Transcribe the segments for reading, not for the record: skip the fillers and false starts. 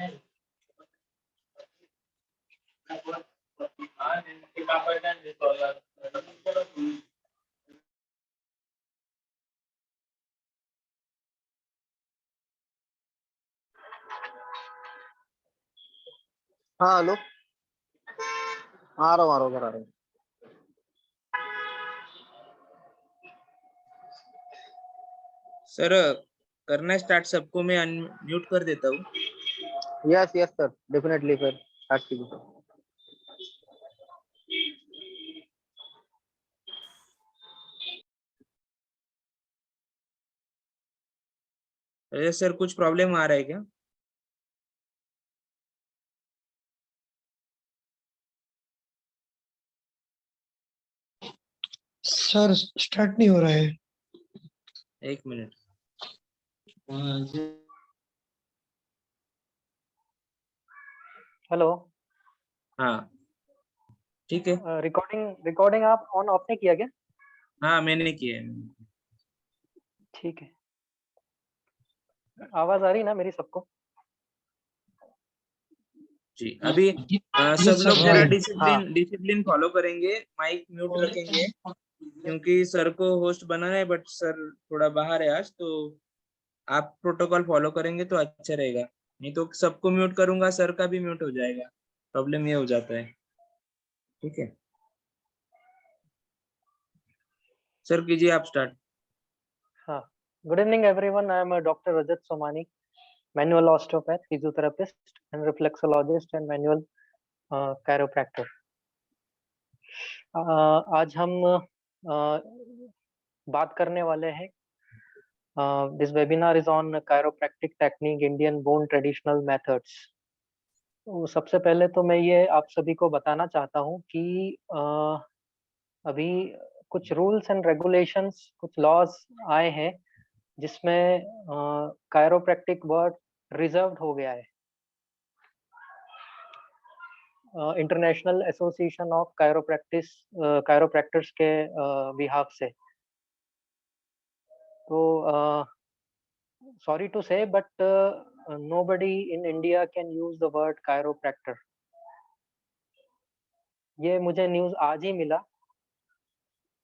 हाँ हेलो। आ रहा हूँ घर आ रहा हूँ। सर करना स्टार्ट, सबको मैं अनम्यूट कर देता हूँ। Yes yes sir, definitely sir, start कीजिए। अरे सर कुछ प्रॉब्लम आ रहा है क्या? सर स्टार्ट नहीं हो रहा है। एक मिनट। हेलो। हाँ ठीक है। रिकॉर्डिंग आप ऑन ऑफ ने किया क्या? हाँ मैंने किया है। ठीक है। आवाज आ रही ना मेरी सबको? जी अभी सब लोग जरा डिसिप्लिन फॉलो करेंगे, माइक म्यूट रखेंगे, क्योंकि सर को होस्ट बनाना है बट सर थोड़ा बाहर है आज, तो आप प्रोटोकॉल फॉलो करेंगे तो अच्छा रहेगा। नहीं तो सबको म्यूट करूंगा, सर का भी म्यूट हो जाएगा, प्रॉब्लम ये हो जाता है। ठीक है सर, कीजिए आप स्टार्ट। हाँ, good evening everyone. I am doctor Rajat Somani, manual osteopath, physiotherapist and reflexologist and manual chiropractor. आज हम बात करने वाले हैं, this webinar is on chiropractic technique, Indian bone traditional methods. तो सबसे पहले तो मैं ये आप सभी को बताना चाहता हूँ कि अभी कुछ रूल्स एंड रेगुलेशंस, कुछ लॉज आए हैं जिसमें कायरोप्रैक्टिक वर्ड रिजर्व्ड हो गया है इंटरनेशनल एसोसिएशन ऑफ कायरोप्रैक्टर्स के बिहाफ से। तो sorry to say, but nobody in India can use the word chiropractor. ये मुझे न्यूज़ आज ही मिला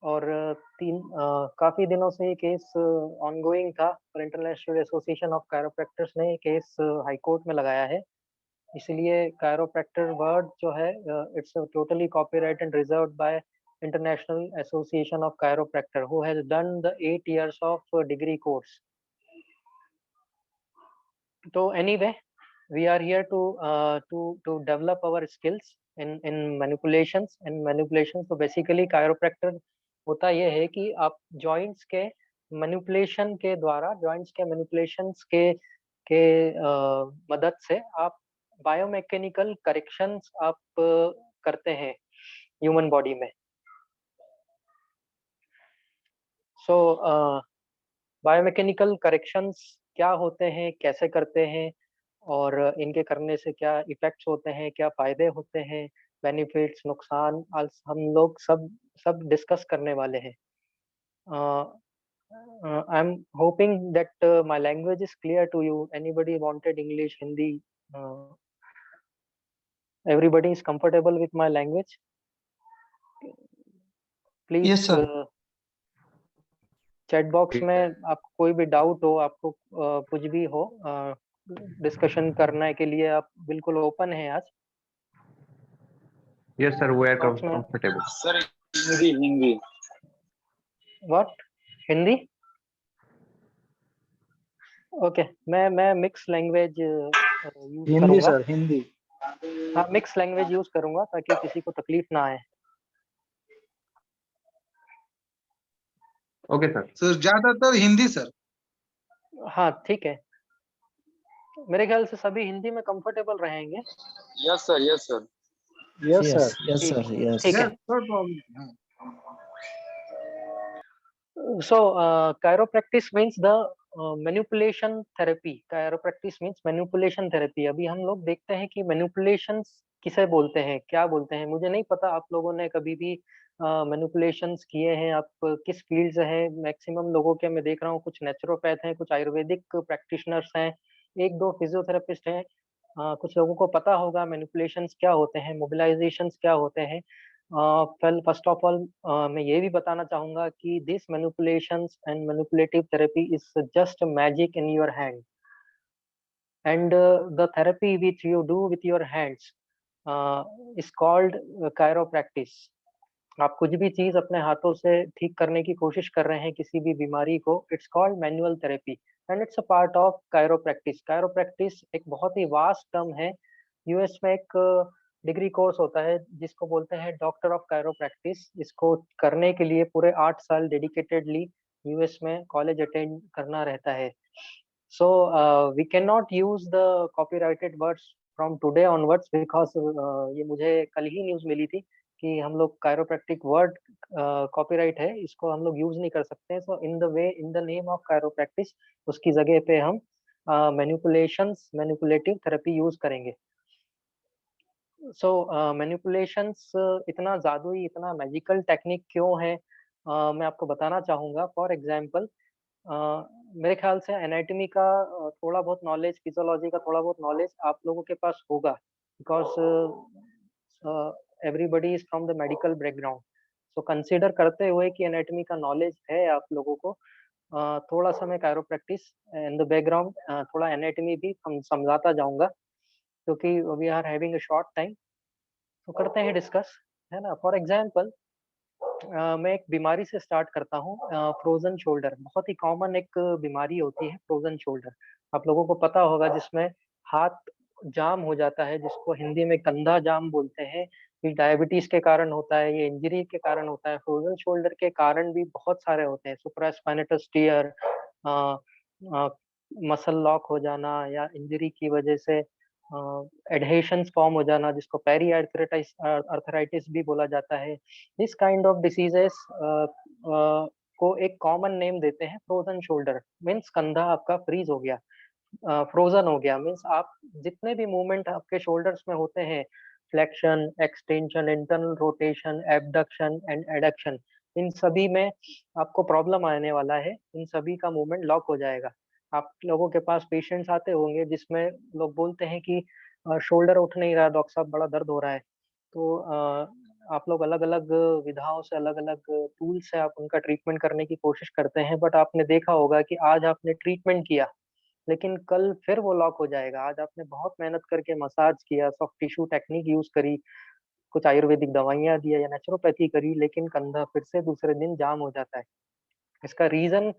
और काफी दिनों से ये केस ऑनगोइंग था, पर इंटरनेशनल एसोसिएशन ऑफ कायरोप्रैक्टर्स ने ये केस हाई कोर्ट में लगाया है। इसलिए कायरोप्रैक्टर वर्ड जो है it's totally copyright and reserved bye international association of chiropractor who has done the 8 years of degree course. So anyway, we are here to develop our skills in manipulations and manipulations. तो basically chiropractor होता ये है कि आप joints के manipulation के द्वारा, joints के manipulations के मदद से आप biomechanical corrections आप करते हैं human body में। So बायोमैकेनिकल करेक्शंस क्या होते हैं, कैसे करते हैं और इनके करने से क्या इफेक्ट्स होते हैं, क्या फायदे होते हैं, बेनिफिट्स, नुकसान, आज हम लोग सब डिस्कस करने वाले हैं। I am hoping that my language is clear to you. Anybody wanted English, Hindi? Everybody is comfortable with my language? Please chat box में आपको कोई भी डाउट हो, आपको कुछ भी हो, डिस्कशन करने के लिए आप बिल्कुल ओपन हैं आज। Yes sir, we are comfortable. Sir Hindi. What? Hindi? Okay, मैं मिक्स लैंग्वेज यूज हिंदी करूंगा। सर, हिंदी। हाँ, मिक्स लैंग्वेज यूज करूंगा ताकि किसी को तकलीफ ना आए। Okay sir. सर ज्यादातर हिंदी सर। हाँ ठीक है, मेरे ख्याल से सभी हिंदी में कंफर्टेबल रहेंगे। Yes sir, yes sir, yes sir, yes ठीक सर, यस। ठीक है। No problem. So chiropractic means the manipulation therapy. Chiropractic means manipulation therapy. अभी हम लोग देखते हैं कि manipulations किसे बोलते हैं, क्या बोलते हैं। मुझे नहीं पता आप लोगों ने कभी भी manipulations किए हैं, आप किस फील्ड से हैं। मैक्सिमम लोगों के मैं देख रहा हूँ कुछ नेचुरोपैथ हैं, कुछ आयुर्वेदिक प्रैक्टिशनर्स हैं, एक दो फिजियोथेरेपिस्ट हैं, कुछ लोगों को पता होगा मैनिपुलेशंस क्या होते हैं, मोबिलाइजेशंस क्या होते हैं। फर्स्ट ऑफ ऑल मैं ये भी बताना चाहूंगा कि this manipulations and manipulative therapy is just magic in your hand, and the therapy which you do with your hands is called chiropractic। आप कुछ भी चीज अपने हाथों से ठीक करने की कोशिश कर रहे हैं किसी भी बीमारी को, it's called manual therapy and it's a part of chiropractic. Chiropractic एक बहुत ही वास्ट टर्म है। यूएस में एक डिग्री कोर्स होता है जिसको बोलते हैं डॉक्टर ऑफ कायरोप्रैक्टिस। इसको करने के लिए पूरे 8 साल डेडिकेटेडली यूएस में कॉलेज अटेंड करना रहता है। So we cannot use the copyrighted words from today onwards because ये मुझे कल ही न्यूज़ मिली थी कि हम लोग कायरोप्रैक्टिक वर्ड कॉपीराइट है, इसको हम लोग यूज नहीं कर सकते हैं। सो in the name of chiropractic उसकी जगह पे हम मैनिपुलेशंस मैनिपुलेटिव थेरेपी यूज करेंगे। सो मैनिपुलेशंस इतना जादुई, इतना मैजिकल टेक्निक क्यों है, मैं आपको बताना चाहूंगा। फॉर एग्जांपल मेरे ख्याल से एनाटॉमी का थोड़ा बहुत नॉलेज, फिजियोलॉजी का थोड़ा बहुत नॉलेज आप लोगों के पास होगा, because everybody is from the medical background. So consider करते हुए कि एनाटॉमी का नॉलेज है आप लोगों को, थोड़ा सा मैं कायरोप्रैक्टिस इन द बैकग्राउंड थोड़ा एनाटॉमी भी समझाता जाऊंगा, क्योंकि we are having a short time. तो करते हैं डिस्कस, है ना। फॉर एग्जाम्पल मैं एक बीमारी से स्टार्ट करता हूँ। फ्रोजन शोल्डर बहुत ही कॉमन एक बीमारी होती है, फ्रोजन शोल्डर। आप लोगों को पता होगा, जिसमें हाथ जाम हो जाता है, जिसको हिंदी में कंधा जाम बोलते हैं। ये डायबिटीज के कारण होता है, ये इंजरी के कारण होता है। फ्रोजन शोल्डर के कारण भी बहुत सारे होते हैं, सुप्रास्पाइनेटस टियर, मसल लॉक हो जाना, या इंजरी की वजह से एडहेशंस फॉर्म हो जाना, जिसको पेरी अर्थराइटिस भी बोला जाता है। दिस काइंड ऑफ डिसीजेस को एक कॉमन नेम देते हैं फ्रोजन शोल्डर। मीन्स कंधा आपका फ्रीज हो गया, फ्रोजन हो गया। मीन्स आप जितने भी मूवमेंट आपके शोल्डर्स में होते हैं, flexion, extension, internal rotation, abduction and adduction, इन सभी में आपको प्रॉब्लम आने वाला है। इन सभी का मूवमेंट लॉक हो जाएगा। आप लोगों के पास पेशेंट्स आते होंगे जिसमें लोग बोलते हैं कि शोल्डर उठ नहीं रहा डॉक्टर साहब, बड़ा दर्द हो रहा है। तो आप लोग अलग अलग विधाओं से, अलग अलग टूल से आप उनका ट्रीटमेंट करने की कोशिश करते हैं, बट आपने देखा होगा कि आज आपने ट्रीटमेंट किया लेकिन कल फिर वो लॉक हो जाएगा। आज आपने बहुत मेहनत करके मसाज किया, सॉफ्ट टिश्यू टेक्निक यूज करी, कुछ आयुर्वेदिक दवाइयां दिया या नेचुरोपैथी करी, लेकिन कंधा फिर से दूसरे दिन जाम हो जाता है। इसका रीजन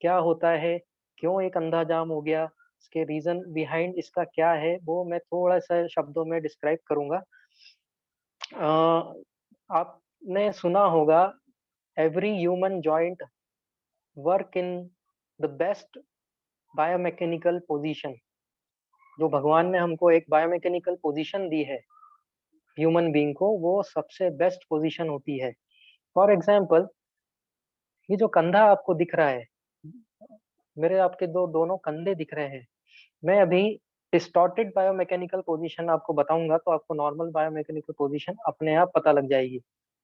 क्या होता है, क्यों ये कंधा जाम हो गया, इसके रीजन बिहाइंड इसका क्या है, वो मैं थोड़ा सा शब्दों में डिस्क्राइब करूंगा। आपने सुना होगा every human joint work in the best biomechanical position. जो भगवान ने हमको एक बायोमैकेनिकल पोजीशन दी है ह्यूमन बीइंग को, वो सबसे बेस्ट पोजीशन होती है। फॉर एग्जांपल, ये जो कंधा आपको दिख रहा है, मेरे आपके दोनों कंधे दिख रहे हैं। मैं अभी डिस्टॉर्टेड बायोमैकेनिकल पोजीशन आपको बताऊंगा तो आपको नॉर्मल बायोमैकेनिकल पोजीशन अपने आप पता लग जाएगी।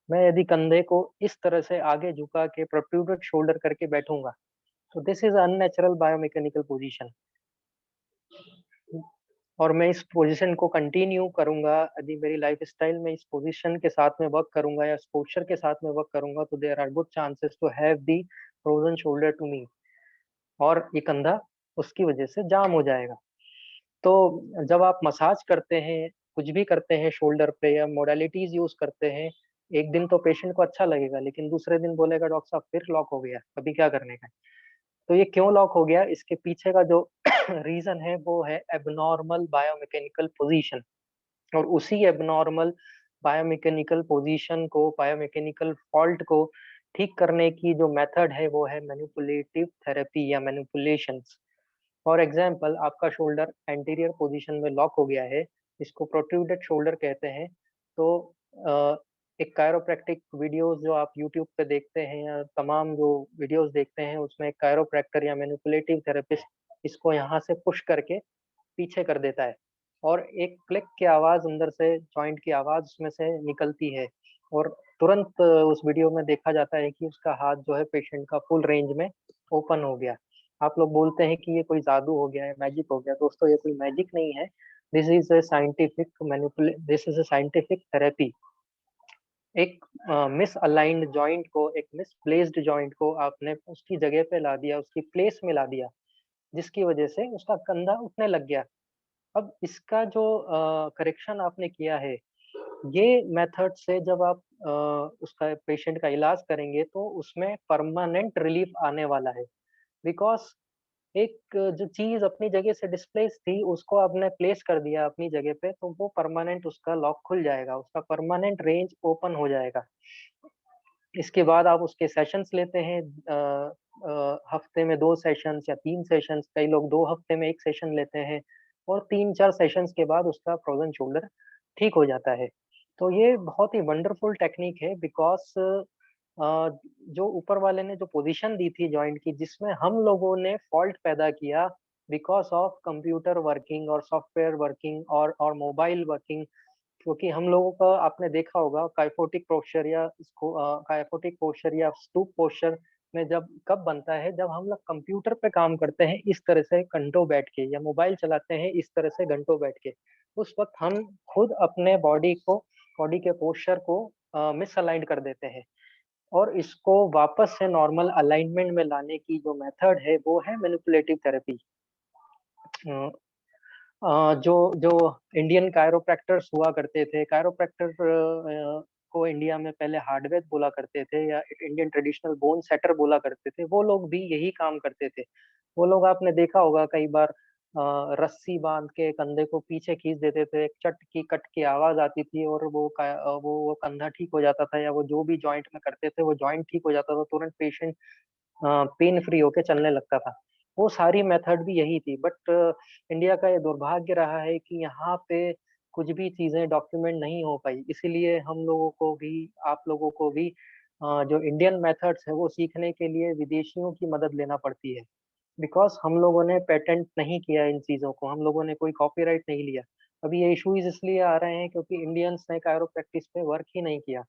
मैं यदि कंधे को इस तरह से आगे झुका के प्रोट्रूडेड शोल्डर करके बैठूंगा, तो this is unnatural biomechanical position. और मैं इस पोजीशन को कंटिन्यू करूंगा, यदि मेरी लाइफ स्टाइल में इस पोजीशन के साथ में वर्क करूंगा या पोस्चर के साथ में वर्क करूंगा, तो there are good chances to have the frozen shoulder to me, और ये कंधा उसकी वजह से जाम हो जाएगा। तो जब आप मसाज करते हैं, कुछ भी करते हैं शोल्डर पे या मोडालिटीज यूज करते हैं, एक दिन तो पेशेंट को अच्छा लगेगा, लेकिन दूसरे दिन बोलेगा डॉक्टर साहब फिर लॉक हो गया, अभी क्या करने का। तो ये क्यों लॉक हो गया, इसके पीछे का जो रीजन है वो है एबनॉर्मल बायोमैकेनिकल पोजीशन। और उसी एबनॉर्मल बायोमैकेनिकल पोजीशन को, बायोमैकेनिकल फॉल्ट को ठीक करने की जो मेथड है वो है मैनिपुलेटिव थेरेपी या मैनिपुलेशंस। फॉर एग्जाम्पल, आपका शोल्डर एंटीरियर पोजीशन में लॉक हो गया है, इसको प्रोट्रूडेड शोल्डर कहते हैं। तो एक कायरोप्रैक्टिक वीडियोस जो आप यूट्यूब पे देखते हैं या तमाम जो वीडियोस देखते हैं, उसमें एक कायरोप्रैक्टर या मैनिपुलेटिव थेरेपिस्ट इसको यहाँ से पुश करके पीछे कर देता है, और एक क्लिक की आवाज अंदर से, जॉइंट की आवाज उसमें से निकलती है, और तुरंत उस वीडियो में देखा जाता है कि उसका हाथ जो है पेशेंट का फुल रेंज में ओपन हो गया। आप लोग बोलते हैं कि ये कोई जादू हो गया है, मैजिक हो गया। दोस्तों, ये कोई मैजिक नहीं है, this is a scientific therapy. एक मिस अलाइंड जॉइंट को, एक मिस प्लेस्ड जॉइंट को आपने उसकी जगह पे ला दिया, उसकी प्लेस में ला दिया, जिसकी वजह से उसका कंधा उठने लग गया। अब इसका जो करेक्शन आपने किया है, ये मेथड से जब आप उसका पेशेंट का इलाज करेंगे तो उसमें परमानेंट रिलीफ आने वाला है। बिकॉज एक जो चीज अपनी जगह से डिस्प्लेस थी, उसको आपने प्लेस कर दिया अपनी जगह पे, तो वो परमानेंट उसका लॉक खुल जाएगा, उसका परमानेंट रेंज ओपन हो जाएगा। इसके बाद आप उसके सेशंस लेते हैं, हफ्ते में 2 सेशंस या 3 सेशंस, कई लोग 2 हफ्ते में 1 सेशन लेते हैं, और 3-4 सेशंस के बाद उसका फ्रोजन शोल्डर ठीक हो जाता है। तो ये बहुत ही वंडरफुल टेक्निक है, बिकॉज़ जो ऊपर वाले ने जो पोजीशन दी थी जॉइंट की, जिसमें हम लोगों ने फॉल्ट पैदा किया बिकॉज़ ऑफ कंप्यूटर वर्किंग और सॉफ्टवेयर वर्किंग और मोबाइल वर्किंग। क्योंकि हम लोगों का आपने देखा होगा काइफोटिक पोस्चर या इसको काइफोटिक पोस्चर या स्तूप पोस्चर में जब कब बनता है, जब हम लोग कंप्यूटर पे काम करते हैं इस तरह से घंटों बैठ के, या मोबाइल चलाते हैं इस तरह से घंटों बैठ के। उस वक्त हम खुद अपने बॉडी के पोस्चर को मिसअलाइन कर देते हैं, और इसको वापस से नॉर्मल अलाइनमेंट में लाने की जो मेथड है वो है मैनिपुलेटिव थेरेपी। जो जो इंडियन कायरोप्रैक्टर्स हुआ करते थे, कायरोप्रैक्टर को इंडिया में पहले हार्डवेयर बोला करते थे या इंडियन ट्रेडिशनल बोन सेटर बोला करते थे, वो लोग भी यही काम करते थे। वो लोग आपने देखा होगा कई बार रस्सी बांध के कंधे को पीछे खींच देते थे, एक चट की कट की आवाज आती थी, और वो कंधा ठीक हो जाता था, या वो जो भी जॉइंट में करते थे वो जॉइंट ठीक हो जाता था, तुरंत पेशेंट पेन फ्री होके चलने लगता था। वो सारी मेथड भी यही थी, बट इंडिया का ये दुर्भाग्य रहा है कि यहाँ पे कुछ भी चीजें डॉक्यूमेंट नहीं हो पाई। इसीलिए हम लोगों को भी, आप लोगों को भी जो इंडियन मेथड्स है वो सीखने के लिए विदेशियों की मदद लेना पड़ती है। बिकॉज हम लोगों ने पेटेंट नहीं किया इन चीजों को, हम लोगों ने कोई कॉपीराइट नहीं लिया। अभी ये इशूज इसलिए आ रहे हैं क्योंकि इंडियंस ने कायरोप्रैक्टिस पे वर्क ही नहीं किया।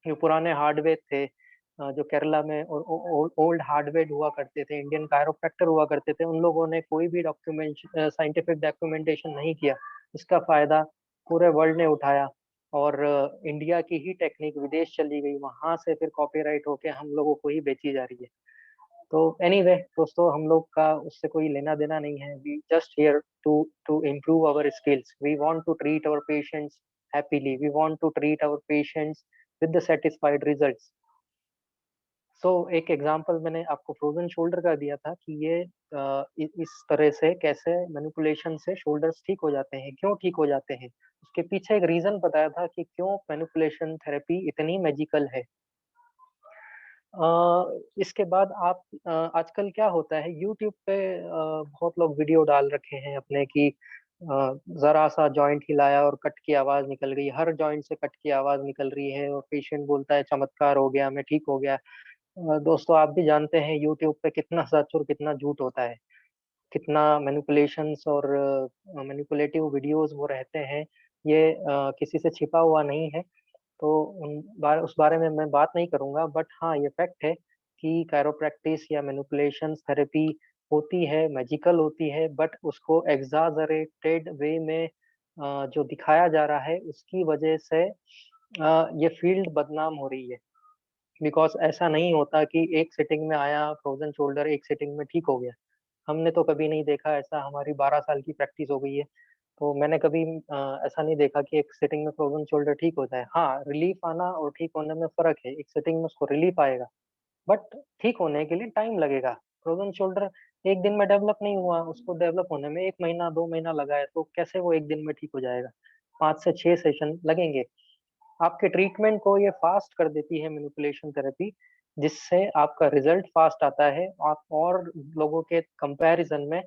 जो पुराने हार्डवेयर थे, जो केरला में ओल्ड हार्डवेयर हुआ करते थे, इंडियन कायरोप्रैक्टर हुआ करते थे, उन लोगों ने कोई भी साइंटिफिक डॉक्यूमेंटेशन नहीं किया। इसका फायदा पूरे वर्ल्ड ने उठाया, और इंडिया की ही टेक्निक विदेश चली गई, वहां से फिर कॉपीराइट होके हम लोगों को ही बेची जा रही है। तो एनीवे दोस्तों, हम लोग का उससे कोई लेना देना नहीं है। We just here to improve our skills. We want to treat our patients happily, we want to treat our patients with the satisfied results. So एक एग्जांपल मैंने आपको फ्रोजन शोल्डर का दिया था कि ये इस तरह से कैसे मैनिपुलेशन से शोल्डर्स ठीक हो जाते हैं, क्यों ठीक हो जाते हैं। उसके पीछे एक रीजन बताया था कि क्यों मैनिपुलेशन थेरेपी इतनी मैजिकल है। इसके बाद आप आजकल क्या होता है यूट्यूब पे बहुत लोग वीडियो डाल रखे हैं अपने कि जरा सा जॉइंट हिलाया और कट की आवाज निकल गई, हर जॉइंट से कट की आवाज निकल रही है, और पेशेंट बोलता है चमत्कार हो गया, मैं ठीक हो गया। दोस्तों आप भी जानते हैं यूट्यूब पे कितना सच और कितना झूठ होता है, कितना मैनिपुलेशंस और मैनिपुलेटिव वीडियोस वो रहते हैं। ये किसी से छिपा हुआ नहीं है। तो उस बारे में मैं बात नहीं करूंगा, बट हाँ ये फैक्ट है कि कायरोप्रैक्टिस या मैनिपुलेशन थेरेपी होती है, मैजिकल होती है, बट उसको एग्जाजरेटेड वे में जो दिखाया जा रहा है उसकी वजह से ये फील्ड बदनाम हो रही है। बिकॉज ऐसा नहीं होता कि एक सिटिंग में आया फ्रोजन शोल्डर, एक सिटिंग में ठीक हो गया। हमने तो कभी नहीं देखा ऐसा, हमारी 12 साल की प्रैक्टिस हो गई है, तो मैंने कभी ऐसा नहीं देखा कि एक सिटिंग में फ्रोजन शोल्डर ठीक होता है। हाँ, रिलीफ आना और ठीक होने में फ़र्क है, एक सिटिंग में उसको रिलीफ आएगा, बट ठीक होने के लिए टाइम लगेगा। फ्रोजन शोल्डर एक दिन में डेवलप नहीं हुआ, उसको डेवलप होने में 1 महीना, 2 महीना लगा है, तो कैसे वो एक दिन में ठीक हो जाएगा? 5 से 6 सेशन लगेंगे। आपके ट्रीटमेंट को ये फास्ट कर देती है मैनिपुलेशन थेरेपी, जिससे आपका रिजल्ट फास्ट आता है, आप और लोगों के कंपैरिजन में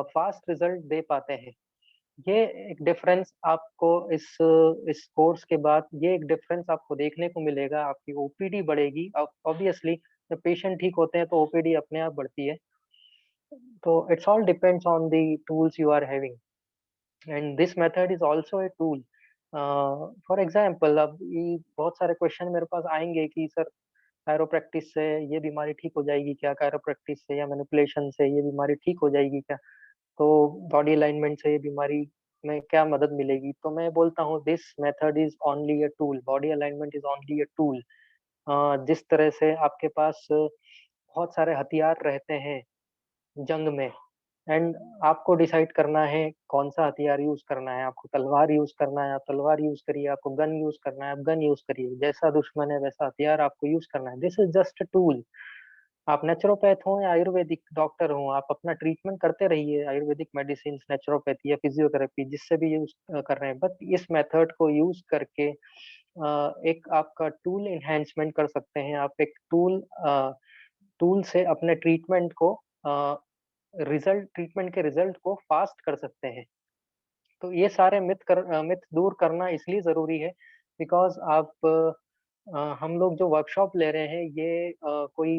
फास्ट रिजल्ट दे पाते हैं। ये एक डिफरेंस आपको इस कोर्स के बाद ये एक डिफरेंस आपको देखने को मिलेगा, आपकी ओपीडी बढ़ेगी। अब ऑब्वियसली जब पेशेंट ठीक होते हैं तो ओपीडी अपने आप बढ़ती है। तो it's all depends on the tools you are having, and this method is also a tool. For example अब ये बहुत सारे क्वेश्चन मेरे पास आएंगे कि सर कायरोप्रैक्टिस से ये बीमारी ठीक हो जाएगी क्या, कायरोप्रैक्टिस से या मैनिपुलेशन से ये बीमारी ठीक हो जाएगी क्या? तो बॉडी अलाइनमेंट से ये बीमारी में क्या मदद मिलेगी? तो मैं बोलता हूँ this method is only a tool, body alignment is only a tool. जिस तरह से आपके पास बहुत सारे हथियार रहते हैं जंग में, एंड आपको डिसाइड करना है कौन सा हथियार यूज करना है। आपको तलवार यूज करना है, आप तलवार यूज करिए। आपको गन यूज करना है, आप गन यूज करिए। जैसा दुश्मन है वैसा हथियार आपको यूज करना है। This is just a tool. आप नेचुरोपैथ हो या आयुर्वेदिक डॉक्टर हो, आप अपना ट्रीटमेंट करते रहिए, आयुर्वेदिक मेडिसिन, नेचुरोपैथी या फिजियोथेरेपी जिससे भी यूज कर रहे हैं, बट इस मेथड को यूज करके एक आपका टूल एनहेंसमेंट कर सकते हैं। आप एक टूल से अपने ट्रीटमेंट के रिजल्ट को फास्ट कर सकते हैं। तो ये सारे मिथ दूर करना इसलिए ज़रूरी है बिकॉज़ हम लोग जो वर्कशॉप ले रहे हैं ये कोई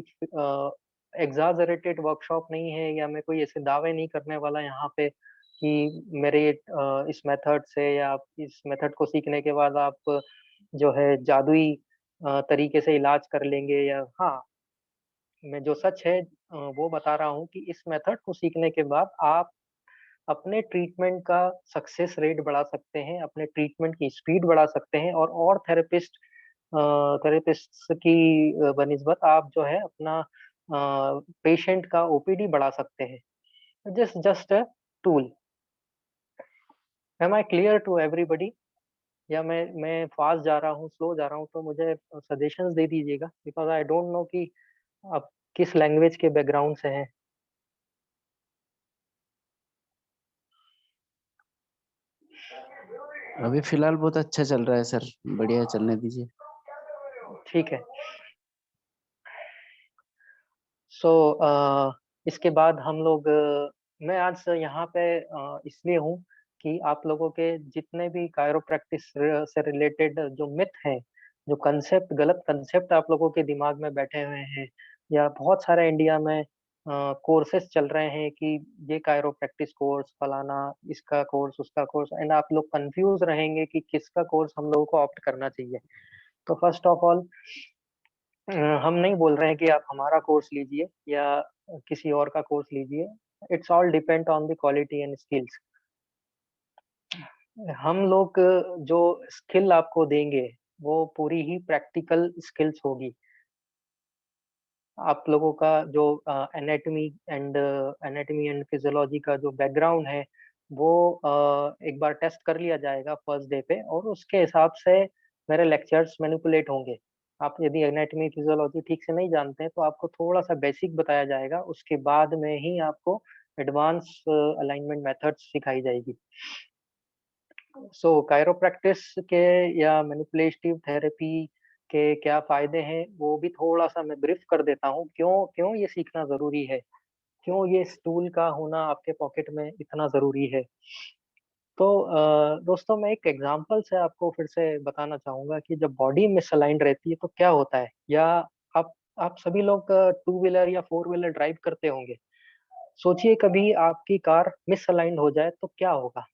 एग्ज़ैजरेटेड वर्कशॉप नहीं है, या मैं कोई ऐसे दावे नहीं करने वाला यहाँ पे कि मेरे इस मेथड से या आप इस मेथड को सीखने के बाद आप जो है जादुई तरीके से इलाज कर लेंगे। या हाँ, मैं जो सच है वो बता रहा हूँ कि इस मेथड को सीखने के बाद आप अपने ट्रीटमेंट का सक्सेस रेट बढ़ा सकते हैं, अपने ट्रीटमेंट की स्पीड बढ़ा सकते हैं, और थेरेपिस्ट्स की बनिस्बत आप जो है अपना पेशेंट का ओपीडी बढ़ा सकते हैं। Just a tool. Am I clear to everybody? या मैं फास्ट जा रहा हूँ, स्लो जा रहा हूँ, तो मुझे सजेशंस दे दीजिएगा बिकॉज़ आई डोंट नो कि आप किस लैंग्वेज के बैकग्राउंड से हैं। अभी फिलहाल बहुत अच्छा चल रहा है सर, बढ़िया चलने दीजिए। ठीक है। सो इसके बाद हम लोग मैं आज यहाँ पे इसलिए हूँ कि आप लोगों के जितने भी कायरोप्रैक्टिस से रिलेटेड जो मिथ हैं, जो कंसेप्ट, गलत कंसेप्ट आप लोगों के दिमाग में बैठे हुए हैं, या बहुत सारे इंडिया में कोर्सेज चल रहे हैं कि ये कायरोप्रैक्टिस कोर्स फलाना, इसका कोर्स, उसका कोर्स, एंड आप लोग कंफ्यूज रहेंगे कि किसका कोर्स हम लोगों को ऑप्ट करना चाहिए। तो फर्स्ट ऑफ ऑल हम नहीं बोल रहे हैं कि आप हमारा कोर्स लीजिए या किसी और का कोर्स लीजिए। It's all depend on the quality and skills. हम लोग जो स्किल आपको देंगे वो पूरी ही प्रैक्टिकल स्किल्स होगी। आप लोगों का जो एनाटॉमी एंड फिजियोलॉजी का जो बैकग्राउंड है वो एक बार टेस्ट कर लिया जाएगा फर्स्ट डे पे, और उसके हिसाब से मेरे लेक्चर्स मैनिपुलेट होंगे। आप यदि एनाटॉमी फिजियोलॉजी ठीक से नहीं जानते हैं तो आपको थोड़ा सा बेसिक बताया जाएगा, उसके बाद में ही आपको एडवांस अलाइनमेंट मेथड्स सिखाई जाएगी। सो कायरोप्रैक्टिस के या मैनिपुलेटिव थेरेपी के क्या फायदे हैं वो भी थोड़ा सा मैं ब्रीफ कर देता हूँ। क्यों क्यों ये सीखना जरूरी है, क्यों ये इस टूल का होना आपके पॉकेट में इतना जरूरी है। तो दोस्तों मैं एक एग्जांपल से आपको फिर से बताना चाहूंगा कि जब बॉडी मिसअलाइंड रहती है तो क्या होता है। या आप आप सभी लोग टू व्हीलर या फोर व्हीलर ड्राइव करते होंगे। सोचिए कभी आपकी कार मिसअलाइंड हो जाए तो क्या होगा।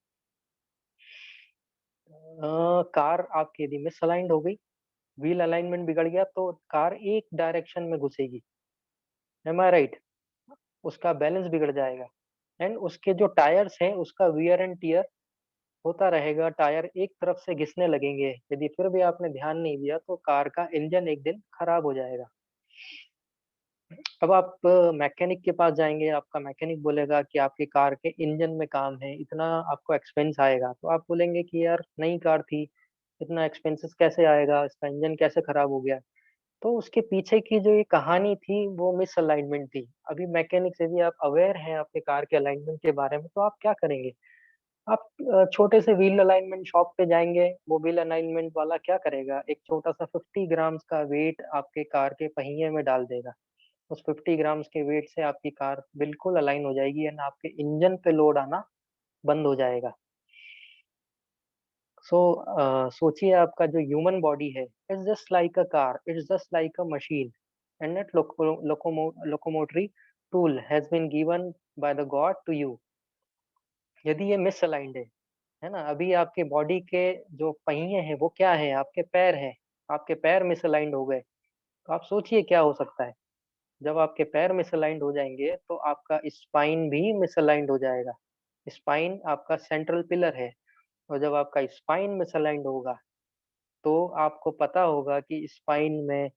कार आपकी यदि मिसअलाइंड हो गई, व्हील अलाइनमेंट बिगड़ गया तो कार एक डायरेक्शन में घुसेगी। एम आई राइट? उसका बैलेंस बिगड़ जाएगा, एंड उसके जो टायर्स हैं उसका वियर एंड टियर होता रहेगा। टायर एक तरफ से घिसने लगेंगे। यदि फिर भी आपने ध्यान नहीं दिया तो कार का इंजन एक दिन खराब हो जाएगा। अब आप मैकेनिक के पास जाएंगे, आपका मैकेनिक बोलेगा कि आपकी कार के इंजन में काम है, इतना आपको एक्सपेंस आएगा। तो आप बोलेंगे कि यार नई कार थी, इतना एक्सपेंसेस कैसे आएगा, इसका इंजन कैसे खराब हो गया। तो उसके पीछे की जो ये कहानी थी वो मिसअलाइनमेंट थी। अभी मैकेनिक से भी आप अवेयर हैं आपके कार के अलाइनमेंट के बारे में, तो आप क्या करेंगे? आप छोटे से व्हील अलाइनमेंट शॉप पे जाएंगे। वो व्हील अलाइनमेंट वाला क्या करेगा, एक छोटा सा 50 ग्राम्स का वेट आपके कार के पहिए में डाल देगा। उस 50 ग्राम्स के वेट से आपकी कार बिल्कुल अलाइन हो जाएगी, एंड आपके इंजन पे लोड आना बंद हो जाएगा। सो सोचिए आपका जो ह्यूमन बॉडी है, it's just like a car, it's just like a machine, and that locomotory tool has been given by the god to you. यदि ये मिसअलाइंड है ना, अभी आपके बॉडी के जो पहिए हैं वो क्या है, आपके पैर हैं। आपके पैर मिसअलाइंड हो गए तो आप सोचिए क्या हो सकता है। जब आपके पैर मिसअलाइंड हो जाएंगे तो आपका स्पाइन भी मिसअलाइंड हो जाएगा। स्पाइन आपका सेंट्रल पिलर है, और जब आपका स्पाइन मिसअलाइंड होगा तो आपको पता होगा कि स्पाइन में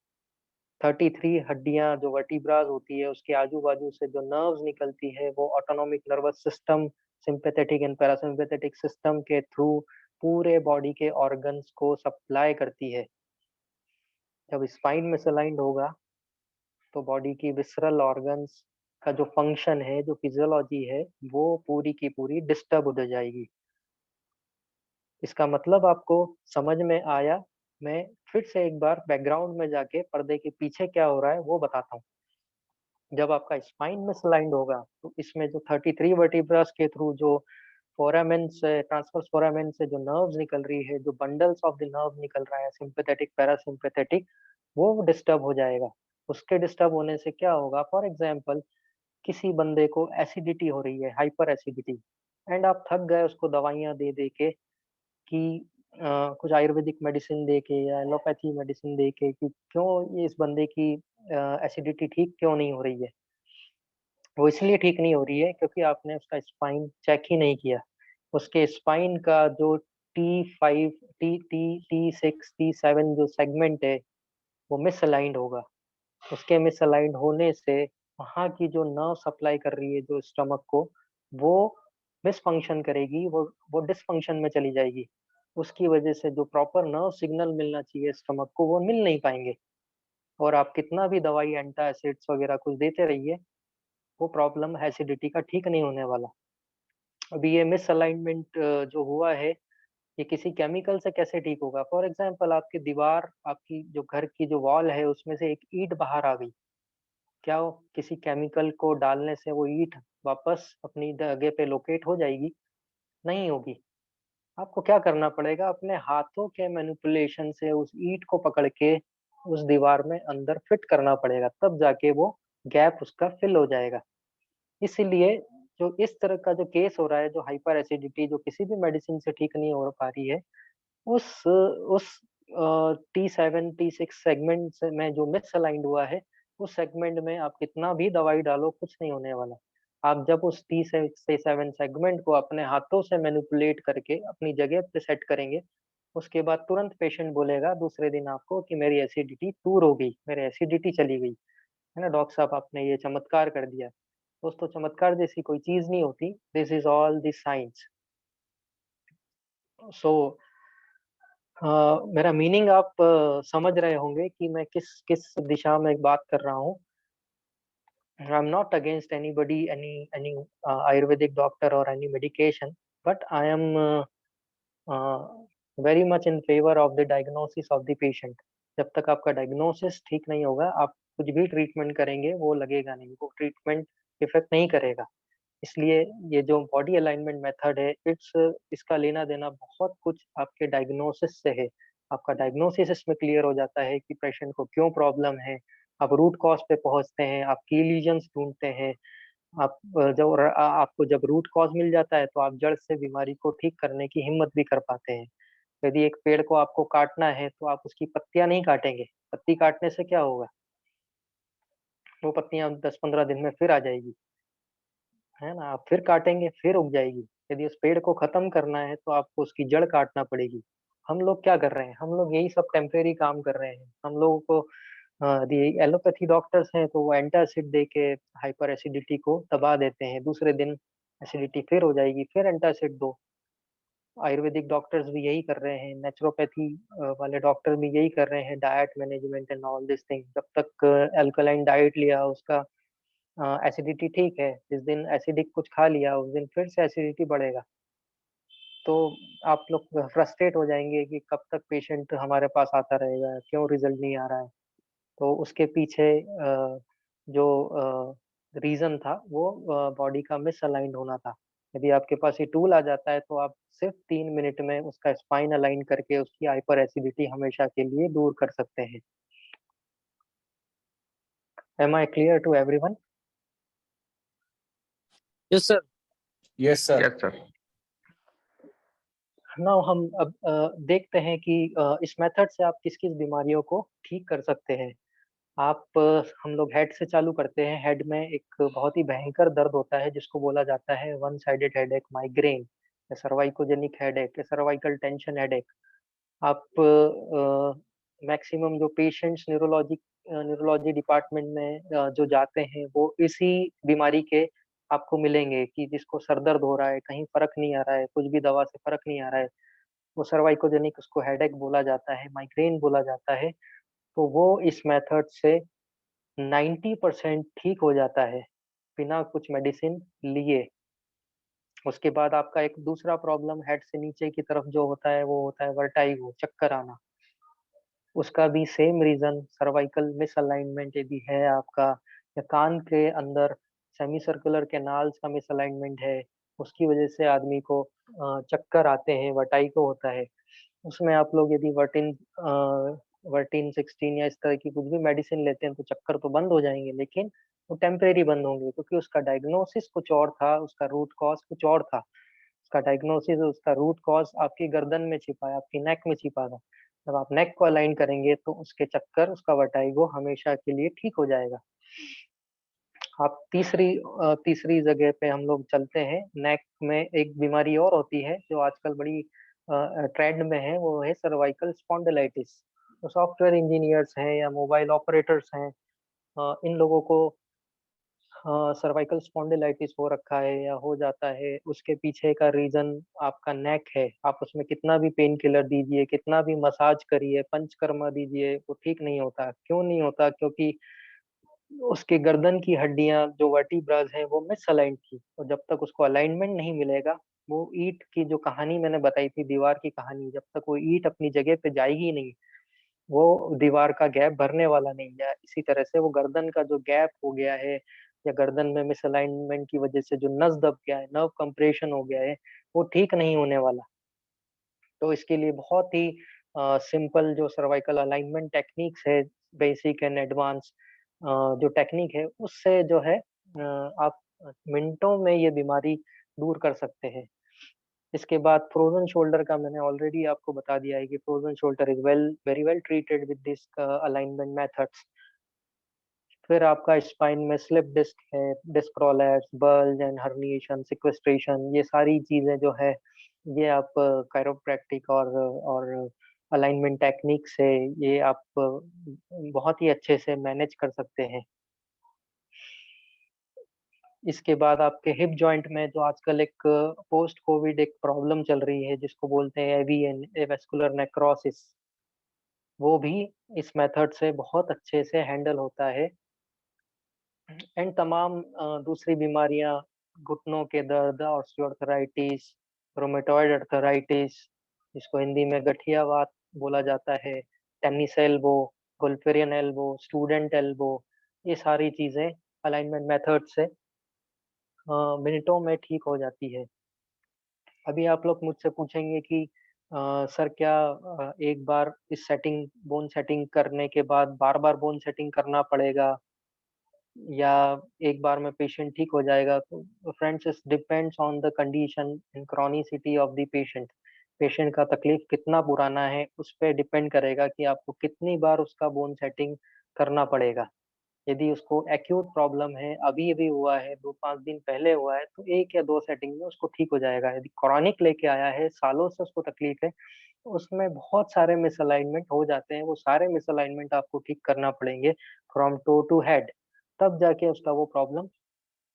33 हड्डियां जो वर्टिब्रास होती है उसके आजू बाजू से जो नर्व्स निकलती है वो autonomic nervous system, sympathetic and parasympathetic system के थ्रू पूरे बॉडी के ऑर्गन्स को सप्लाई करती है। जब स्पाइन मिसअलाइंड होगा तो बॉडी की विसरल ऑर्गन्स का जो फंक्शन है, जो फिजियोलॉजी है, वो पूरी की पूरी डिस्टर्ब हो जाएगी। इसका मतलब आपको समझ में आया? मैं फिर से एक बार बैकग्राउंड में जाके पर्दे के पीछे क्या हो रहा है वो बताता हूँ। जब आपका स्पाइन मिसअलाइंड होगा तो इसमें जो 33 वर्टिब्रास के थ्रू जो फोरामेन से, ट्रांसवर्स फोरामेन से जो नर्व्स निकल रही है, जो बंडल्स ऑफ द नर्व निकल रहा है, सिंपैथेटिक पैरासिम्पैथेटिक, वो डिस्टर्ब हो जाएगा। उसके डिस्टर्ब होने से क्या होगा, फॉर एग्जांपल किसी बंदे को एसिडिटी हो रही है, हाइपर एसिडिटी, एंड आप थक गए उसको दवाइयां दे दे के कि कुछ आयुर्वेदिक मेडिसिन दे के या एलोपैथी मेडिसिन दे के कि क्यों ये इस बंदे की एसिडिटी ठीक क्यों नहीं हो रही है। वो इसलिए ठीक नहीं हो रही है क्योंकि आपने उसका स्पाइन चेक ही नहीं किया। उसके स्पाइन का जो T5, T6, T7 जो सेगमेंट है वो मिसअलाइंड होगा। उसके मिसअलाइंड होने से वहाँ की जो नर्व सप्लाई कर रही है जो स्टमक को, वो मिसफंक्शन करेगी, वो डिसफंक्शन में चली जाएगी। उसकी वजह से जो प्रॉपर नर्व सिग्नल मिलना चाहिए स्टमक को वो मिल नहीं पाएंगे, और आप कितना भी दवाई एंटासिड्स वगैरह कुछ देते रहिए, वो प्रॉब्लम एसिडिटी का ठीक नहीं होने वाला। अभी ये मिसअलाइनमेंट जो हुआ है ये किसी केमिकल से कैसे ठीक होगा? फॉर एग्जांपल आपकी दीवार, आपकी जो घर की जो वॉल है उसमें से एक ईंट बाहर आ गई, क्या वो किसी केमिकल को डालने से वो ईंट वापस अपनी जगह पे लोकेट हो जाएगी? नहीं होगी। आपको क्या करना पड़ेगा, अपने हाथों के मैनिपुलेशन से उस ईंट को पकड़ के उस दीवार में अंदर फिट करना पड़ेगा, तब जाके वो गैप उसका फिल हो जाएगा। इसीलिए जो इस तरह का जो केस हो रहा है, जो हाइपर एसिडिटी जो किसी भी मेडिसिन से ठीक नहीं हो पा रही है, उस T7 T6 सेगमेंट से में जो मिसअलाइंड हुआ है, उस सेगमेंट में आप कितना भी दवाई डालो कुछ नहीं होने वाला। आप जब उस T7 सेगमेंट को अपने हाथों से मैनिपुलेट करके अपनी जगह पे सेट करेंगे, उसके बाद तुरंत पेशेंट बोलेगा दूसरे दिन आपको कि मेरी एसिडिटी दूर हो गई, मेरी एसिडिटी चली गई। है ना डॉक्टर साहब, आपने ये चमत्कार कर दिया। दोस्तों, चमत्कार जैसी कोई चीज नहीं होती, this is all the science. So मेरा मीनिंग आप समझ रहे होंगे कि मैं किस किस दिशा में बात कर रहा हूँ। I am not against anybody, any ayurvedic doctor और any medication, but I am very much in favour of the diagnosis of the patient. जब तक आपका डायग्नोसिस ठीक नहीं होगा, आप कुछ भी ट्रीटमेंट करेंगे वो लगेगा नहीं, वो ट्रीटमेंट इफेक्ट नहीं करेगा। इसलिए ये जो बॉडी अलाइनमेंट मेथड है, इसका लेना देना बहुत कुछ आपके डायग्नोसिस से है। आपका डायग्नोसिस इसमें क्लियर हो जाता है कि पेशेंट को क्यों प्रॉब्लम है, आप रूट कॉज पे पहुंचते हैं, आप की लीजन्स ढूंढते हैं। आपको जब रूट कॉज मिल जाता है तो आप जड़ से बीमारी को ठीक करने की हिम्मत भी कर पाते हैं। यदि एक पेड़ को आपको काटना है तो आप उसकी पत्तियां नहीं काटेंगे, पत्ती काटने से क्या होगा, वो पत्तियां 10-15 दिन में फिर आ जाएगी, है ना। आप फिर काटेंगे फिर उग जाएगी। यदि उस पेड़ को खत्म करना है तो आपको उसकी जड़ काटना पड़ेगी। हम लोग क्या कर रहे हैं, हम लोग यही सब टेम्परेरी काम कर रहे हैं। हम लोगों को यदि एलोपैथी डॉक्टर्स हैं तो वो एंटासिड दे के हाइपर एसिडिटी को दबा देते हैं, दूसरे दिन एसिडिटी फिर हो जाएगी, फिर एंटासिड दो। आयुर्वेदिक डॉक्टर्स भी यही कर रहे हैं, नेचुरोपैथी वाले डॉक्टर भी यही कर रहे हैं, diet management and all this thing. जब तक अल्कलाइन डाइट लिया उसका एसिडिटी ठीक है, जिस दिन एसिडिक कुछ खा लिया उस दिन फिर से एसिडिटी बढ़ेगा। तो आप लोग फ्रस्ट्रेट हो जाएंगे कि कब तक पेशेंट हमारे पास आता रहेगा, क्यों रिजल्ट नहीं आ रहा है। तो उसके पीछे जो रीजन था वो बॉडी का मिसअलाइंड होना था। यदि आपके पास ये टूल आ जाता है तो आप सिर्फ 3 मिनट में उसका स्पाइन अलाइन करके उसकी हाइपर एसिडिटी हमेशा के लिए दूर कर सकते हैं। Am I clear to everyone? Yes sir. Yes, sir. Yes, sir. Now हम अब देखते हैं कि इस मेथड से आप किस किस बीमारियों को ठीक कर सकते हैं। हम लोग हेड से चालू करते हैं। हेड में एक बहुत ही भयंकर दर्द होता है जिसको बोला जाता है वन साइडेड हेडेक, माइग्रेन या सर्वाइकोजेनिक हेडेक या सर्वाइकल टेंशन हेडेक। आप मैक्सिमम जो पेशेंट्स न्यूरोलॉजी डिपार्टमेंट में जो जाते हैं वो इसी बीमारी के आपको मिलेंगे कि जिसको सर दर्द हो रहा है, कहीं फर्क नहीं आ रहा है, कुछ भी दवा से फर्क नहीं आ रहा है, वो सर्वाइकोजेनिक, उसको हेडेक बोला जाता है, माइग्रेन बोला जाता है। तो वो इस मेथड से 90% ठीक हो जाता है बिना कुछ मेडिसिन लिए। उसके बाद आपका एक दूसरा प्रॉब्लम हेड से नीचे की तरफ जो होता है वो होता है वर्टाइगो, चक्कर आना। उसका भी सेम रीजन सर्वाइकल मिसअलाइनमेंट यदि है आपका, या कान के अंदर सेमी सर्कुलर कैनाल्स का मिसअलाइनमेंट है, उसकी वजह से आदमी को चक्कर आते हैं, वर्टाइगो होता है। उसमें आप लोग यदि वर्टिन 16 या इस तरह की कुछ भी मेडिसिन लेते हैं तो चक्कर तो बंद हो जाएंगे, लेकिन वो टेम्परेरी बंद होंगे, क्योंकि उसका डायग्नोसिस कुछ और था, उसका रूट कॉज कुछ और था। उसका डायग्नोसिस, उसका रूट कॉज आपकी गर्दन में छिपा है, आपकी नेक में छिपा था। जब आप नेक को अलाइन करेंगे तो उसके चक्कर, उसका वर्टाइगो हमेशा के लिए ठीक हो जाएगा। आप तीसरी जगह पे हम लोग चलते हैं। नेक में एक बीमारी और होती है जो आजकल बड़ी ट्रेंड में है, वो है सर्वाइकल स्पॉन्डिलाइटिस। तो सॉफ्टवेयर इंजीनियर्स हैं या मोबाइल ऑपरेटर्स हैं, इन लोगों को सर्वाइकल स्पॉन्डिलाइटिस हो रखा है या हो जाता है। उसके पीछे का रीजन आपका नेक है। आप उसमें कितना भी पेन किलर दीजिए, कितना भी मसाज करिए, पंचकर्मा दीजिए, वो ठीक नहीं होता। क्यों नहीं होता? क्योंकि उसके गर्दन की हड्डियां जो वर्टिब्रास हैं वो मिसअलाइंड थी, और जब तक उसको अलाइनमेंट नहीं मिलेगा, वो ईंट की जो कहानी मैंने बताई थी, दीवार की कहानी, जब तक वो ईंट अपनी जगह पे जाएगी नहीं, वो दीवार का गैप भरने वाला नहीं है। इसी तरह से वो गर्दन का जो गैप हो गया है, या गर्दन में मिसअलाइनमेंट की वजह से जो नस दब गया है, नर्व कंप्रेशन हो गया है, वो ठीक नहीं होने वाला। तो इसके लिए बहुत ही सिंपल जो सर्वाइकल अलाइनमेंट टेक्निक्स है, बेसिक एंड एडवांस जो टेक्निक है, उससे जो है आप मिनटों में ये बीमारी दूर कर सकते हैं। इसके बाद फ्रोजन शोल्डर का मैंने ऑलरेडी आपको बता दिया है कि frozen shoulder is very well treated with this alignment methods. फिर आपका स्पाइन में स्लिप डिस्क है, disc prolapse, bulge and herniation, sequestration, ये सारी चीजें जो है, ये आप कायरोप्रैक्टिक और अलाइनमेंट टेक्निक से ये आप बहुत ही अच्छे से मैनेज कर सकते हैं। इसके बाद आपके हिप जॉइंट में जो आजकल एक पोस्ट कोविड एक प्रॉब्लम चल रही है जिसको बोलते हैं एवीएन, एवेस्कुलर नेक्रोसिस, वो भी इस मेथड से बहुत अच्छे से हैंडल होता है। एंड तमाम दूसरी बीमारियां, घुटनों के दर्द, ऑस्टियोआर्थराइटिस, रोमेटॉइड अर्थराइटिस, जिसको हिंदी में गठियावात बोला जाता है, टेनिस एल्बो, गुल्फेरियन एल्बो, स्टूडेंट एल्बो, ये सारी चीजें अलाइनमेंट मेथड से मिनटों में ठीक हो जाती है। अभी आप लोग मुझसे पूछेंगे कि सर क्या एक बार इस सेटिंग, बोन सेटिंग करने के बाद बार बार बोन सेटिंग करना पड़ेगा, या एक बार में पेशेंट ठीक हो जाएगा? तो friends, it depends on the condition and chronicity of the patient. Patient का तकलीफ कितना पुराना है उस पे डिपेंड करेगा कि आपको कितनी बार उसका बोन सेटिंग करना पड़ेगा। यदि उसको एक्यूट प्रॉब्लम है, अभी अभी हुआ है, 2-5 दिन पहले हुआ है, तो 1 या 2 सेटिंग में उसको ठीक हो जाएगा। यदि क्रॉनिक लेके आया है, सालों से उसको तकलीफ है, तो उसमें बहुत सारे मिसअलाइनमेंट हो जाते हैं। वो सारे मिसअलाइनमेंट आपको ठीक करना पड़ेंगे फ्रॉम टो टू हेड, तब जाके उसका वो प्रॉब्लम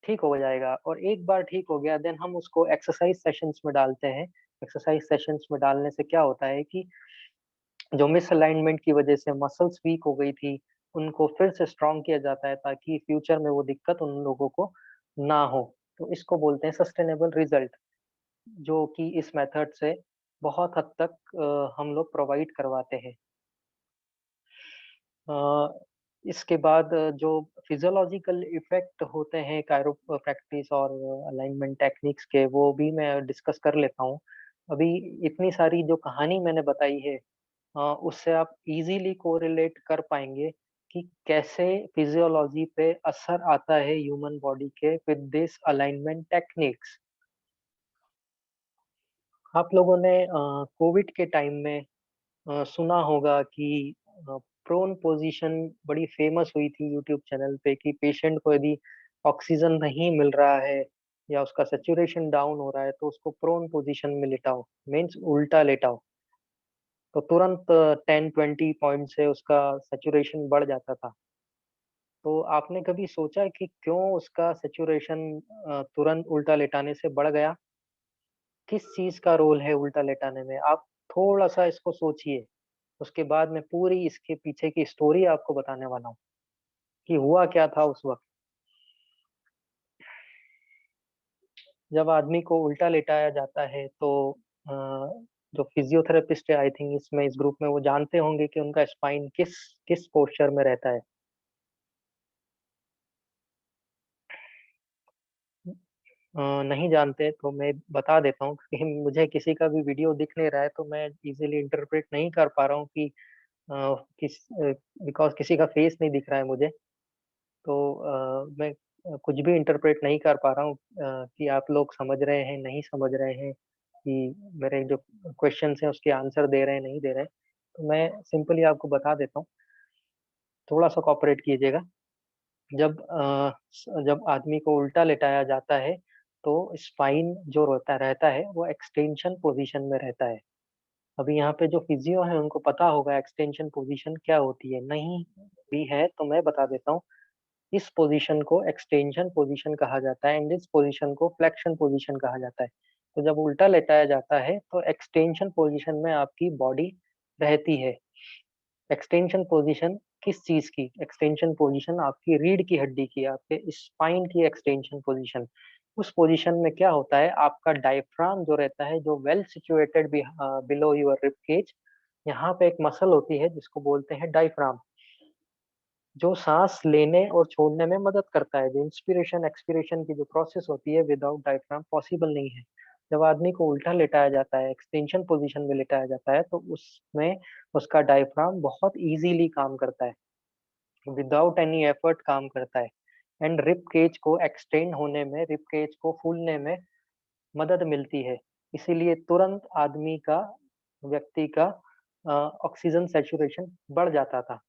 ठीक हो जाएगा। और एक बार ठीक हो गया, देन हम उसको एक्सरसाइज सेशंस में डालते हैं। एक्सरसाइज सेशंस में डालने से क्या होता है कि जो मिसअलाइनमेंट की वजह से मसल्स वीक हो गई थी, उनको फिर से स्ट्रॉन्ग किया जाता है ताकि फ्यूचर में वो दिक्कत उन लोगों को ना हो। तो इसको बोलते हैं सस्टेनेबल रिजल्ट, जो कि इस मेथड से बहुत हद तक हम लोग प्रोवाइड करवाते हैं। इसके बाद जो फिजियोलॉजिकल इफेक्ट होते हैं कायरोप्रैक्टिस और अलाइनमेंट टेक्निक्स के, वो भी मैं डिस्कस कर लेता हूँ। अभी इतनी सारी जो कहानी मैंने बताई है, उससे आप इजीली कोरिलेट कर पाएंगे कि कैसे फिजियोलॉजी पे असर आता है ह्यूमन बॉडी के विद दिस अलाइनमेंट टेक्निक्स। आप लोगों ने कोविड के टाइम में सुना होगा कि प्रोन पोजीशन बड़ी फेमस हुई थी यूट्यूब चैनल पे कि पेशेंट को यदि ऑक्सीजन नहीं मिल रहा है या उसका सेचुरेशन डाउन हो रहा है तो उसको प्रोन पोजीशन में लिटाओ, मीन्स उल्टा लेटाओ, तो तुरंत 10-20 पॉइंट से उसका सेचुरेशन बढ़ जाता था। तो आपने कभी सोचा कि क्यों उसका सेचुरेशन तुरंत उल्टा लेटाने से बढ़ गया? किस चीज़ का रोल है उल्टा लेटाने में? आप थोड़ा-सा इसको सोचिए, उसके बाद मैं पूरी इसके पीछे की स्टोरी आपको बताने वाला हूँ, कि हुआ क्या था उस वक़्त। जब आदमी को उल्टा लेटाया जाता है तो अ, जो फिजियोथेरेपिस्ट है आई थिंक इसमें इस ग्रुप में वो जानते होंगे कि उनका स्पाइन किस किस पोस्चर में रहता है। नहीं जानते तो मैं बता देता हूँ कि मुझे किसी का भी वीडियो दिख नहीं रहा है तो मैं इज़िली इंटरप्रेट नहीं कर पा रहा हूँ कि बिकॉज़ किसी का फेस नहीं दिख रहा है मुझे। तो मैं कुछ भी इंटरप्रेट नहीं कर पा रहा हूँ कि आप लोग समझ रहे हैं, नहीं समझ रहे हैं, कि मेरे जो क्वेश्चन्स हैं उसके आंसर दे रहे हैं, नहीं दे रहे हैं। तो मैं सिंपली आपको बता देता हूँ, थोड़ा-सा कोऑपरेट कीजिएगा। जब आदमी को उल्टा लेटाया जाता है, तो स्पाइन जो रोता रहता है, वो एक्सटेंशन पोज़ीशन में रहता है। अभी यहाँ पे जो फिजियो हैं, उनको पता होगा एक्सटेंशन पोज़ीशन क्या होती है, नहीं भी है तो मैं बता देता हूँ। इस पोज़ीशन को एक्सटेंशन पोज़ीशन कहा जाता है एंड इस पोज़ीशन को फ्लेक्शन पोज़ीशन कहा जाता है। तो जब उल्टा लेटाया जाता है, तो एक्सटेंशन पोज़ीशन में आपकी बॉडी रहती है। एक्सटेंशन पोजीशन किस चीज़ की? एक्सटेंशन पोजीशन आपकी रीढ़ की हड्डी की, आपके स्पाइन की एक्सटेंशन पोजीशन। उस पोजीशन में क्या होता है, आपका डायफ्राम जो रहता है, जो well situated below your rib cage, यहाँ पे एक मसल होती है जिसको बोलते हैं डायफ्राम, जो साँस लेने और छोड़ने में मदद करता है। जो इंस्पिरेशन, एक्सपिरेशन की जो प्रोसेस होती है विदाउट डायफ्राम पॉसिबल नहीं है। जब आदमी को उल्टा लेटाया जाता है, एक्सटेंशन पोजीशन में लेटाया जाता है, तो उसमें उसका डायफ्राम बहुत ईज़िली काम करता है, विदाउट एनी एफर्ट काम करता है एंड रिब केज को एक्सटेंड होने में, रिब केज को फूलने में मदद मिलती है। इसीलिए तुरंत आदमी का, व्यक्ति का ऑक्सीजन सैचुरेशन बढ़ जाता था।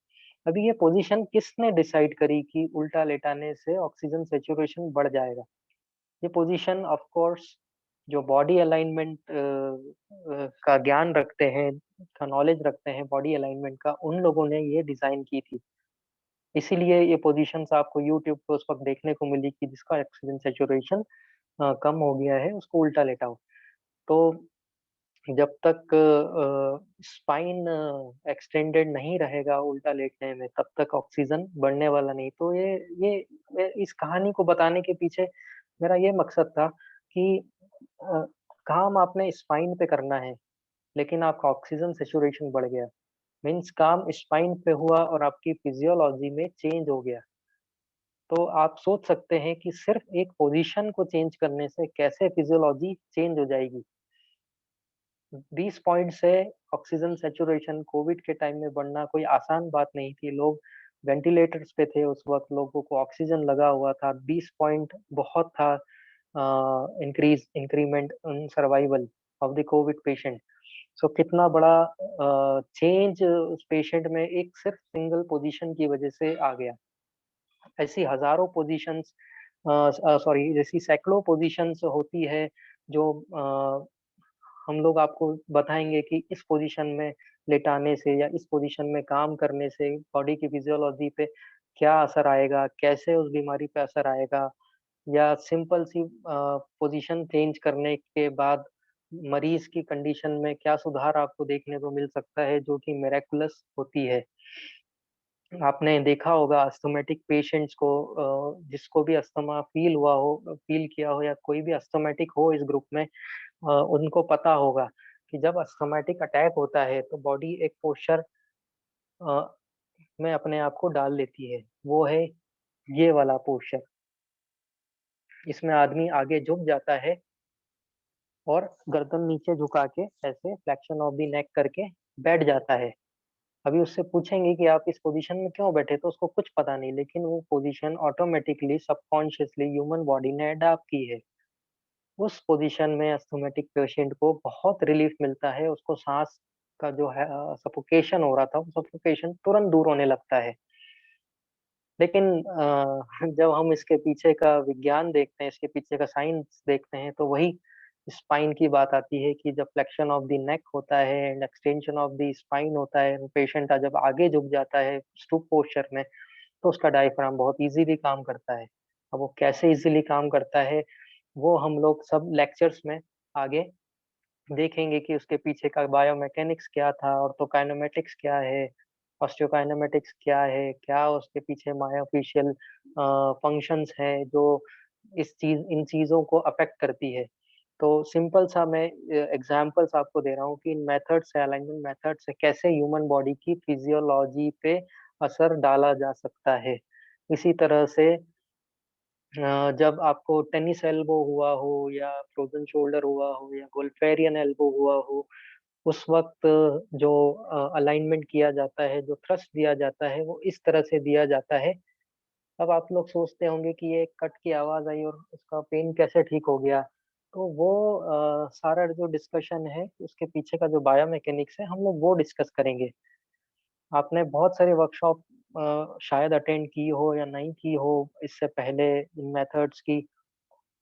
अभी ये पोजीशन किसने डिसाइड करी कि उल्टा लेटाने से ऑक्सीजन सैचुरेशन बढ़ जाएगा? ये पोजीशन ऑफ कोर्स जो बॉडी अलाइनमेंट का ज्ञान रखते हैं, का नॉलेज रखते हैं बॉडी अलाइनमेंट का, उन लोगों ने ये डिज़ाइन की थी। इसीलिए ये पोजीशंस आपको यूट्यूब पे उस वक़्त देखने को मिली कि जिसका ऑक्सीजन सैचुरेशन कम हो गया है, उसको उल्टा लेटाओ। तो जब तक स्पाइन एक्सटेंडेड नहीं रहेगा उल्टा लेटने में, तब तक ऑक्सीजन बढ़ने वाला नहीं। तो ये इस कहानी को बताने के पीछे मेरा ये मकसद था कि अ, काम आपने स्पाइन पे करना है, लेकिन आपका ऑक्सीजन सैचुरेशन बढ़ गया। मीन्स काम स्पाइन पे हुआ और आपकी फिजियोलॉजी में चेंज हो गया। तो आप सोच सकते हैं कि सिर्फ एक पोजीशन को चेंज करने से कैसे फिजियोलॉजी चेंज हो जाएगी। 20 पॉइंट से ऑक्सीजन सैचुरेशन कोविड के टाइम में बढ़ना कोई आसान बात नहीं थी। लोग वेंटिलेटर्स पे थे उस वक़्त, लोगों को ऑक्सीजन लगा हुआ था। 20 पॉइंट बहुत था increment in survival of the covid patient. So कितना बड़ा चेंज उस पेशेंट में एक सिर्फ सिंगल पोजीशन की वजह से आ गया। ऐसी हज़ारों पोजीशंस सॉरी जैसी सैकड़ों पोजीशंस होती है जो हम लोग आपको बताएँगे कि इस पोजीशन में लेटाने से या इस पोजीशन में काम करने से बॉडी की फिजियोलॉजी पे क्या असर आएगा, कैसे उस बीमारी पे असर आएगा, या सिंपल सी पोजीशन चेंज करने के बाद मरीज़ की कंडीशन में क्या सुधार आपको देखने को मिल सकता है, जो कि मिरेकुलस होती है। आपने देखा होगा अस्थमैटिक पेशेंट्स को, जिसको भी अस्थमा फ़ील किया हो या कोई भी अस्थमैटिक हो इस ग्रुप में, उनको पता होगा कि जब अस्थमैटिक अटैक होता है तो बॉडी एक पोस्चर अ, में अपने आप को डाल लेती है। वो है ये वाला पोस्चर। इसमें आदमी आगे झुक जाता है और गर्दन नीचे झुका के ऐसे फ्लेक्शन ऑफ द नेक करके बैठ जाता है। अभी उससे पूछेंगे कि आप इस पोजीशन में क्यों बैठे? तो उसको कुछ पता नहीं, लेकिन वो position automatically subconsciously human body ने अडॉप्ट की है। उस पोजीशन में अस्थमैटिक पेशेंट को बहुत रिलीफ मिलता है, उसको साँस का जो है सफोकेशन हो रहा था, वो सफोकेशन तुरंत दूर होने लगता है। लेकिन जब हम इसके पीछे का विज्ञान देखते हैं, इसके पीछे का साइंस देखते हैं, तो वही स्पाइन की बात आती है कि जब फ्लेक्शन ऑफ द नेक होता है and extension of the spine होता है, पेशेंट जब आगे झुक जाता है स्टूप पोस्चर में, तो उसका डायफ्राम बहुत इजीली काम करता है। अब वो कैसे इजीली काम करता है, वो हम लोग सब लेक्चर्स में आगे देखेंगे कि उसके पीछे का बायोमैकेनिक्स क्या था, ऑर्थोकाइनेमेटिक्स क्या है, ऑस्टियोकाइनेमेटिक्स क्या है, क्या उसके पीछे मायोफिशियल फंक्शंस हैं जो इन चीज़ों को अफेक्ट करती है। तो सिंपल सा मैं एग्जांपल्स आपको दे रहा हूँ कि इन मेथड से, अलाइनमेंट मेथड से कैसे ह्यूमन बॉडी की फिजियोलॉजी पे असर डाला जा सकता है। इसी तरह से जब आपको टेनिस एल्बो हुआ हो या फ्रोजन शोल्डर हुआ हो या गोल्फेरियन एल्बो हुआ हो, उस वक्त जो अलाइनमेंट किया जाता है, जो थ्रस्ट दिया जाता है, वो इस तरह से दिया जाता है। अब आप लोग सोचते होंगे कि ये कट की आवाज आई और उसका पेन कैसे ठीक हो गया। तो वो सारा जो डिस्कशन है उसके पीछे का जो बायोमैकेनिक्स है, हम लोग वो डिस्कस करेंगे। आपने बहुत सारे वर्कशॉप शायद अटेंड की हो या नहीं की हो इससे पहले इन मेथड्स की,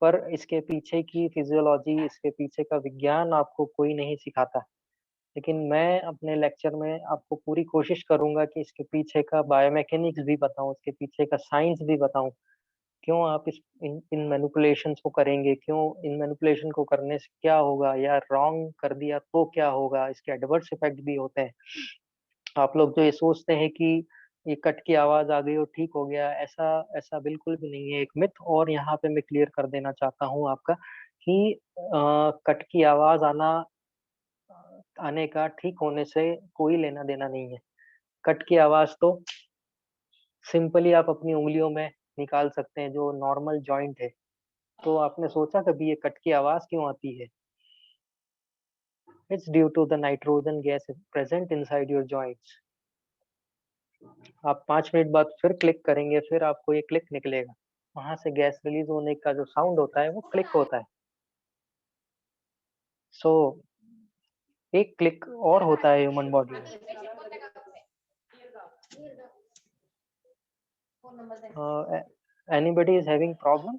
पर इसके पीछे की फिजियोलॉजी, इसके पीछे का विज्ञान आपको कोई नहीं सिखाता। लेकिन मैं अपने लेक्चर में आपको पूरी कोशिश करूंगा कि इसके पीछे का बायोमैकेनिक्स भी बताऊं, इसके पीछे का साइंस भी बताऊं। क्यों आप इन मैनिपुलेशंस को करेंगे, क्यों इन मैनिपुलेशन को करने से क्या होगा, या रॉन्ग कर दिया तो क्या होगा, इसके एडवर्स इफेक्ट भी होते हैं। आप लोग जो ये सोचते हैं कि ये कट की आवाज आ गई और ठीक हो गया, ऐसा ऐसा बिल्कुल भी नहीं है। एक मिथ और यहाँ पे मैं क्लियर कर देना चाहता हूँ आपका कि कट की आवाज आने का ठीक होने से कोई लेना देना नहीं है। कट की आवाज तो सिंपली आप अपनी उंगलियों में निकाल सकते हैं, जो नॉर्मल जॉइंट है। तो आपने सोचा कभी ये कट की आवाज क्यों आती है? It's due to the nitrogen gas present inside your joints. आप 5 मिनट बाद फिर क्लिक करेंगे, फिर आपको ये क्लिक निकलेगा, वहां से गैस रिलीज होने का जो साउंड होता है वो क्लिक होता है। सो एक क्लिक और होता है ह्यूमन बॉडी में। Anybody is having problem?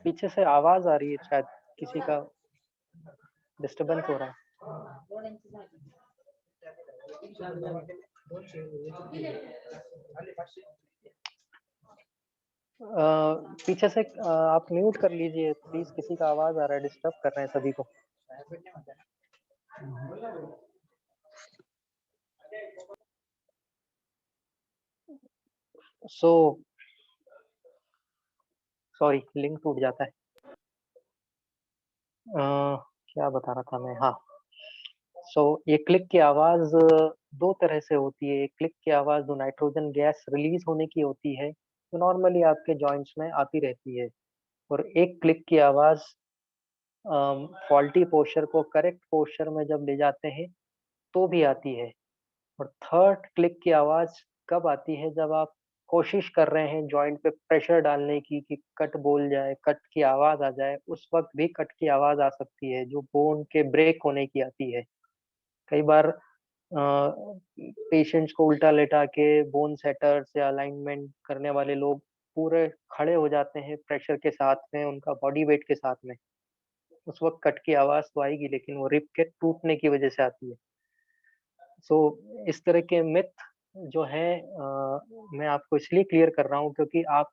पीछे से आवाज आ रही है, शायद किसी का डिस्टरबेंस हो रहा है। पीछे से आप म्यूट कर लीजिए प्लीज, किसी का आवाज आ रहा है, डिस्टर्ब कर रहे हैं सभी को। सो सॉरी, लिंक टूट जाता है। क्या बता रहा था मैं? हाँ, सो ये क्लिक की आवाज दो तरह से होती है। एक क्लिक की आवाज जो नाइट्रोजन गैस रिलीज होने की होती है, जो नॉर्मली आपके जॉइंट्स में आती रहती है। और एक क्लिक की आवाज फॉल्टी पोस्चर को करेक्ट पोस्चर में जब ले जाते हैं तो भी आती है। और थर्ड क्लिक की आवाज कब आती है? जब आप कोशिश कर रहे हैं जॉइंट पे प्रेशर डालने की कि कट बोल जाए, कट की आवाज आ जाए, उस वक्त भी कट की आवाज आ सकती है, जो बोन के ब्रेक होने की आती है। कई बार पेशेंट्स को उल्टा लेटा के बोन सेटर्स या अलाइनमेंट करने वाले लोग पूरे खड़े हो जाते हैं प्रेशर के साथ में, उनका बॉडी वेट के साथ में। उस वक्त कट की आवाज तो आएगी, लेकिन वो रिब के टूटने की वजह से आती है। सो इस तरह के मिथ जो है मैं आपको इसलिए क्लियर कर रहा हूँ क्योंकि आप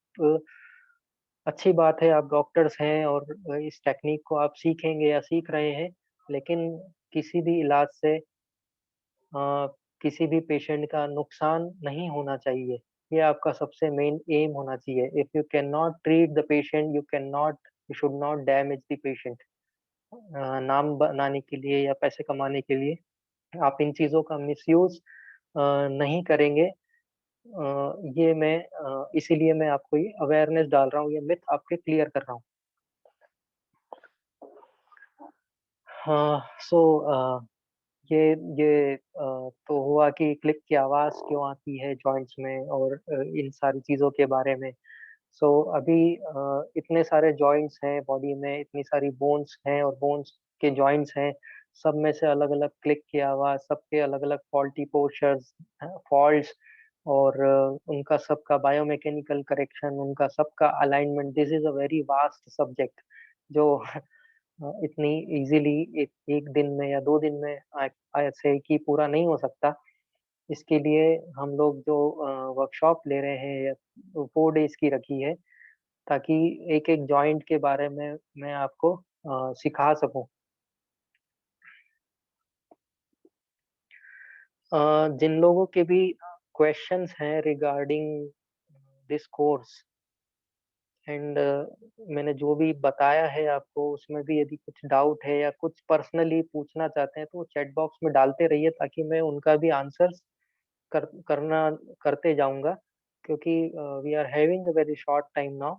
अच्छी बात है, आप डॉक्टर्स हैं और इस टेक्निक को आप सीखेंगे या सीख रहे हैं, लेकिन किसी भी इलाज से किसी भी पेशेंट का नुकसान नहीं होना चाहिए। ये आपका सबसे मेन एम होना चाहिए। If you can not treat the patient, you should not damage the patient. नाम बनाने के लिए या पैसे कमाने के लिए आप इन चीज़ों का मिसयूज़ नहीं करेंगे। ये मैं इसीलिए मैं आपको ये अवेयरनेस डाल रहा हूँ, ये मिथ आपके क्लियर कर रहा हूँ। हाँ, सो ये तो हुआ कि क्लिक की आवाज़ क्यों आती है जॉइंट्स में और इन सारी चीज़ों के बारे में। सो अभी इतने सारे जॉइंट्स हैं बॉडी में, इतनी सारी बोन्स हैं और बोन्स के जॉइंट्स हैं, सब में से अलग अलग क्लिक किया हुआ, सबके अलग अलग फॉल्टी पोस्चर्स, फॉल्ट्स, और उनका सबका बायोमैकेनिकल करेक्शन, उनका सबका alignment. This is a very vast subject जो इतनी इजीली एक दिन में या 2 दिन में ऐसे कि पूरा नहीं हो सकता। इसके लिए हम लोग जो वर्कशॉप ले रहे हैं, या 4 डेज की रखी है, ताकि एक एक जॉइंट के बारे में मैं आपको सिखा सकूं। जिन लोगों के भी क्वेश्चंस हैं रिगार्डिंग दिस कोर्स एंड मैंने जो भी बताया है आपको, उसमें भी यदि कुछ डाउट है या कुछ पर्सनली पूछना चाहते हैं तो चैट बॉक्स में डालते रहिए, ताकि मैं उनका भी आंसर्स करते जाऊंगा, क्योंकि we are having a very short time now.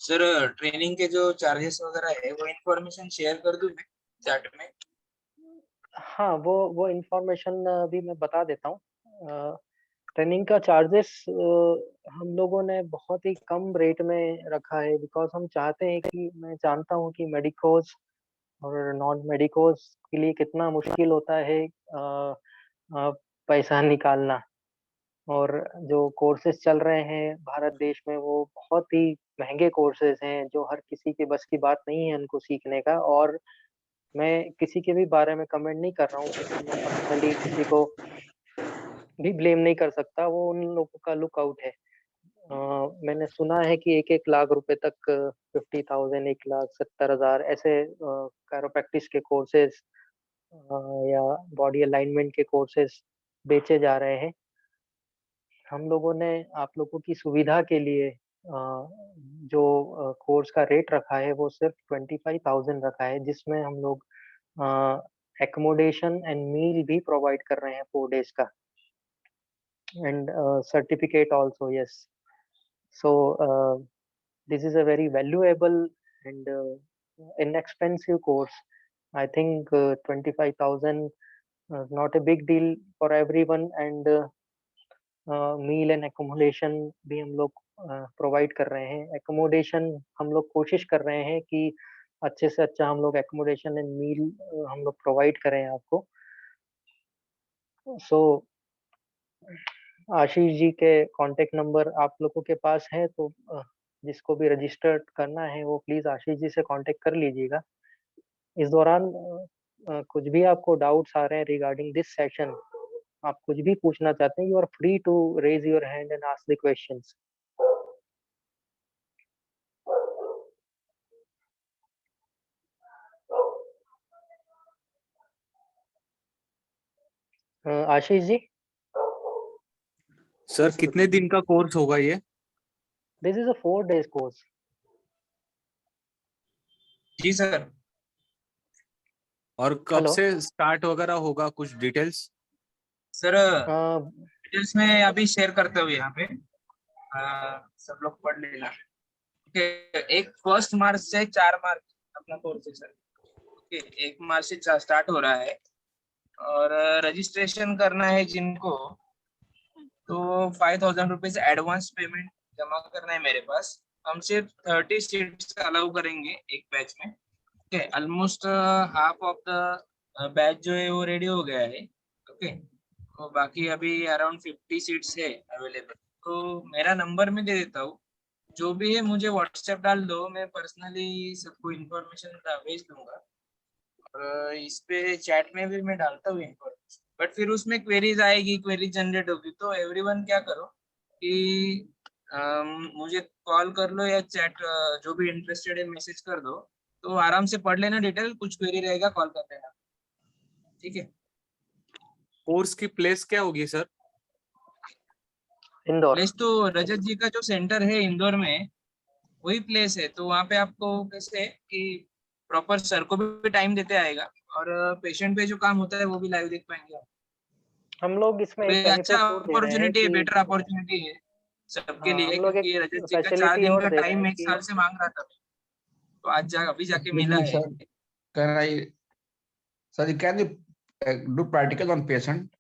Sir training के जो चार्जेस वगैरह है वो इन्फॉर्मेशन शेयर कर दूं मैं चैट में? हाँ, वो इन्फॉर्मेशन भी मैं बता देता हूँ। ट्रेनिंग का चार्जेस हम लोगों ने बहुत ही कम रेट में रखा है, बिकॉज हम चाहते हैं कि, मैं जानता हूँ कि मेडिकोज और नॉन मेडिकोज के लिए कितना मुश्किल होता है पैसा निकालना, और जो कोर्सेज चल रहे हैं भारत देश में वो बहुत ही महंगे कोर्सेज हैं, जो हर किसी के बस की बात नहीं है उनको सीखने का। और मैं किसी के भी बारे में कमेंट नहीं कर रहा हूँ, क्योंकि मैं पर्सनली किसी को भी ब्लेम नहीं कर सकता, वो उन लोगों का लुक आउट है। मैंने सुना है कि 1-1 लाख रुपए तक 50,000, 1,70,000 ऐसे कायरोप्रैक्टिस के कोर्सेज या बॉडी अलाइनमेंट के कोर्सेज बेचे जा रहे हैं। हम लोगों ने आप लोगों की सुविधा के लिए जो कोर्स का रेट रखा है वो सिर्फ 25,000 रखा है, जिसमें हम लोग एकोमोडेशन एंड मील भी प्रोवाइड कर रहे हैं 4 डेज का, and certificate also, yes. So this is a very valuable and inexpensive course. I think 25,000 is not a big deal for everyone, and meal and accommodation भी हम लोग प्रोवाइड कर रहे हैं। एकोमोडेशन हम लोग कोशिश कर रहे हैं कि अच्छे से अच्छा हम लोग एकोमोडेशन एंड मील हम लोग प्रोवाइड करें आपको। सो आशीष जी के कांटेक्ट नंबर आप लोगों के पास है, तो जिसको भी रजिस्टर्ड करना है वो प्लीज आशीष जी से कांटेक्ट कर लीजिएगा। इस दौरान कुछ भी आपको डाउट्स आ रहे हैं रिगार्डिंग दिस सेशन, आप कुछ भी पूछना चाहते हैं, you are free to raise your hand and ask the questions. Ashish ji, sir कितने दिन का कोर्स होगा ये? This is a 4 days course. जी सर। और कब हेलो से स्टार्ट वगैरह होगा, कुछ डिटेल्स? सर डिटेल्स में अभी शेयर करते हुए यहाँ पे सब लोग पढ़ लेना। एक 1 मार्च से 4 मार्च अपना कोर्स है सर। ओके, 1 मार्च से स्टार्ट हो रहा है, और रजिस्ट्रेशन करना है जिनको, तो 5,000 रुपीज एडवांस पेमेंट जमा करना है मेरे पास। हम सिर्फ 30 सीट्स अलाउ करेंगे एक बैच में। Okay, almost half of the batch जो है वो रेडी हो गया है। ओके, तो बाकी अभी अराउंड 50 सीट्स है अवेलेबल। तो मेरा नंबर मैं दे देता हूँ, जो भी है मुझे व्हाट्सएप डाल दो, मैं पर्सनली सबको इन्फॉर्मेशन भेज दूंगा, और इस पे चैट में भी मैं डालता हूँ इन्फॉर्मेशन। बट फिर उसमें क्वेरीज आएगी, क्वेरीज जनरेट होगी, तो एवरीवन क्या करो कि मुझे कॉल कर लो या चैट, जो भी इंटरेस्टेड है मैसेज कर दो, तो आराम से पढ़ लेना डिटेल। कुछ क्वेरी रहेगा कॉल कर लेना, ठीक है? कोर्स की प्लेस क्या होगी सर? इंदौर। प्लेस तो रजत जी का जो सेंटर है इंदौर में, वही प्लेस है। तो वहाँ पे आपको कैसे कि प्रॉपर सर को भी टाइम देते आएगा, और पेशेंट पे जो काम होता है वो भी लाइव देख पाएंगे आप। हम लोग इसमें एक तो ये अच्छा बेनिफिट और दे रहे हैं अपॉर्चुनिटी है, कि, बेटर अपॉर्चुनिटी है सबके हाँ, लिए, हम लोग एक क्योंकि रजत जी का 4 फैसिलिटी दिन और का दे रहे टाइम हैं एक कि, साल से मांग रहा था, तो आज अभी जाके मिला है। सर कराइए। Sir, can you do practical on patient?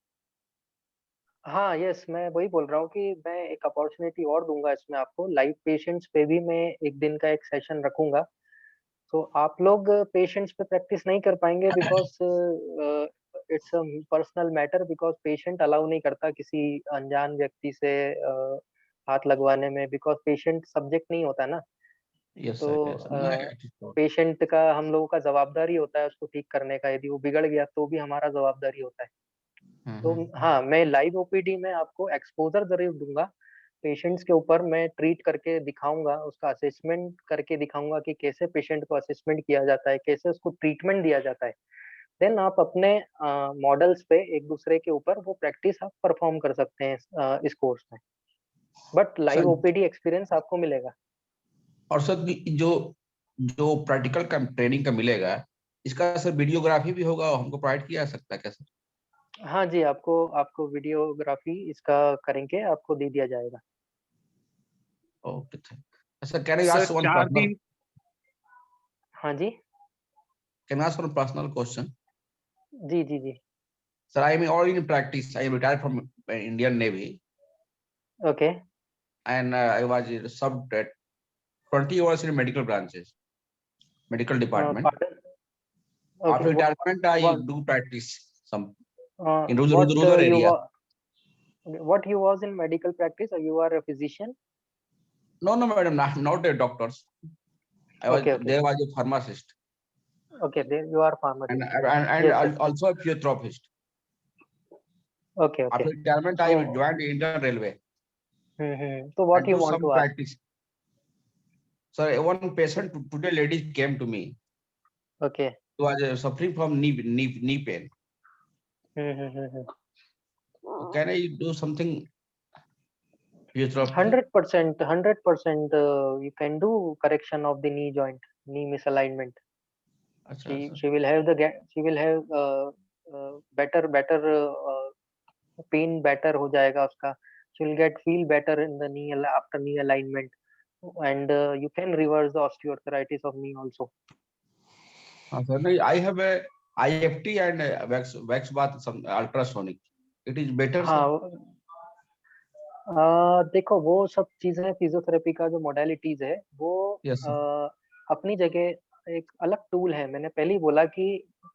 हाँ यस, मैं वही बोल रहा हूँ कि मैं एक अपॉर्चुनिटी और दूंगा इसमें आपको, लाइव पेशेंट्स पे भी मैं एक दिन का एक सेशन रखूंगा। तो आप लोग पेशेंट्स पे प्रैक्टिस नहीं कर पाएंगे because it's a personal matter, because patient allow नहीं करता किसी अनजान व्यक्ति से हाथ लगवाने में, बिकॉज पेशेंट सब्जेक्ट नहीं होता ना। Yes, तो sir. Yes, sir. No, it is so. Patient का हम लोगों का जवाबदारी होता है उसको ठीक करने का, यदि वो बिगड़ गया तो भी हमारा जवाबदारी होता है। तो हाँ, मैं लाइव ओपीडी में आपको एक्सपोजर जरूर दूंगा पेशेंट्स के ऊपर, मैं ट्रीट करके दिखाऊंगा, उसका असेसमेंट करके दिखाऊंगा कि कैसे पेशेंट को असेसमेंट किया जाता है, कैसे उसको ट्रीटमेंट दिया जाता है। देन आप अपने मॉडल्स पे एक दूसरे के ऊपर वो प्रैक्टिस आप परफॉर्म कर सकते हैं इस कोर्स में, but live Sir, OPD experience आपको मिलेगा। और सर जो जो प्रैक्टिकल का ट्रेनिंग का मिलेगा, इसका सर वीडियोग्राफी भी होगा, हमको प्रोवाइड किया जा सकता है क्या सर? हाँ जी, आपको आपको वीडियोग्राफी इसका करेंगे, आपको दे दिया जाएगा। Okay sir, can I sir ask one 4 personal, दिन हाँ जी, can I ask one personal question? जी जी जी, Sir, I am already in practice. I am retired from Indian Navy, okay and I was subbed at 20 years in medical branches, medical department. Pattern, After okay retirement, I what do practice some in what rural you area. what you was in medical practice, or you are a physician? No, madam, not a doctors. I was Okay, okay. there was a pharmacist Okay, there you are and pharmacist. and Yes, yes. also a physiotherapist. Okay, After okay. retirement, I So, joined the Indian Railway. So what I you do want some to ask? practice. Sir, one patient today, lady came to me. Okay. Who was suffering from knee pain. Can I do something? 100%, 100%. You can do correction of the knee joint, knee misalignment. She will have she will have better pain better हो जाएगा उसका. She will get feel better in the knee after knee alignment, and you can reverse the osteoarthritis of knee also. Sir, I have a IFT and a wax bath, some ultrasonic. It is better, sir. हाँ, देखो वो सब चीजें physiotherapy का जो modalities है वो Yes, sir. अपनी जगह एक अलग टूल है। मैंने पहले ही बोला कि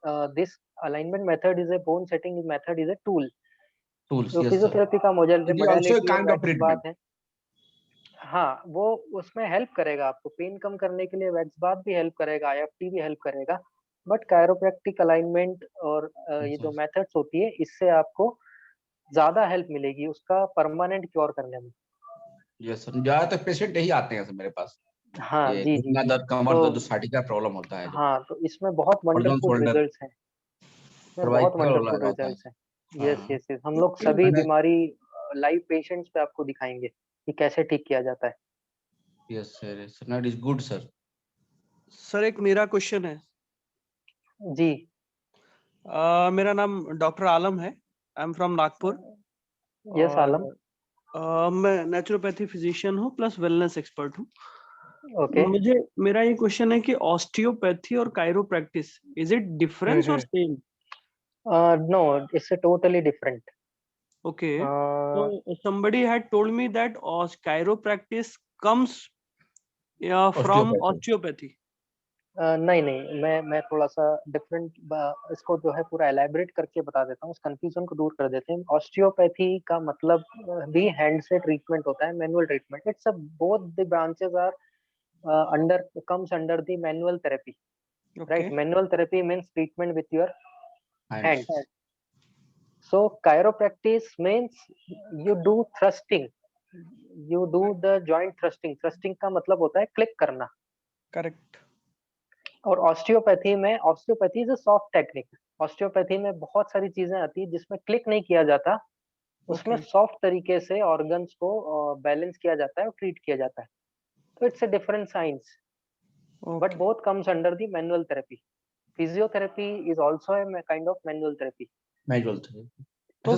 this alignment method is a bone setting method is a tool. Tools, जो yes, sir. फिजियोथेरेपी का It is also a modality kind of treatment. है, हाँ वो उसमें हेल्प करेगा आपको पेन कम करने के लिए, वैक्स बाथ भी हेल्प करेगा, आईएफटी भी हेल्प करेगा, बट कायरोप्रैक्टिक अलाइनमेंट और ये जो मेथड्स होती है इससे आपको ज्यादा हेल्प मिलेगी उसका परमानेंट क्योर करने में। Yes, sir. ज्यादातर पेशेंट यही आते हैं सर मेरे पास, हाँ ये जी जी घुटना जी, दर्द, कमर तो दर्द, जो साइटिका प्रॉब्लम होता है, जो हाँ तो इसमें बहुत होरिजॉन्टल वंडरफुल शोल्डर, रिजल्ट्स हैं, इसमें बहुत सर्वाइकल वंडरफुल रहता है। रिजल्ट्स हैं। यस हाँ, यस यस, हम लोग सभी मैंने बीमारी लाइव पेशेंट्स पे आपको दिखाएंगे कि कैसे ठीक किया जाता है। Yes sir, yes sir, it is good sir. Sir एक मेरा क्वेश्चन है जी। मेरा नाम डॉक्टर आलम है, I am from Nagpur. Yes Alam. मैं नेचुरोपैथी फिजिशियन हूँ प्लस वेलनेस एक्सपर्ट हूँ। ओके। मेरा ये क्वेश्चन है कि ऑस्टियोपैथी और कायरोप्रैक्टिस, इज इट डिफरेंस और same? No, it's totally different. Okay. So somebody had told me that chiropractic comes from osteopathy. नहीं नहीं, मैं थोड़ा सा डिफरेंट इसको जो है पूरा एलैबोरेट करके बता देता हूँ, उस कंफ्यूजन को दूर कर देते हैं। ऑस्टियोपैथी का मतलब भी हैंड से ट्रीटमेंट होता है, manual treatment. It's both the branches are under comes under the manual therapy, right? Manual therapy means treatment with your hands. So chiropractic means you do thrusting, you do the joint thrusting. Thrusting का मतलब होता है click करना। Correct. और osteopathy में, osteopathy is a soft technique. Osteopathy में बहुत सारी चीजें आती है जिसमें क्लिक नहीं किया जाता, उसमें सॉफ्ट तरीके से ऑर्गन्स को बैलेंस किया जाता है और ट्रीट किया जाता है। तो it's a different science, but both comes under the manual therapy. Physiotherapy is also a kind of manual therapy. Manual therapy. तो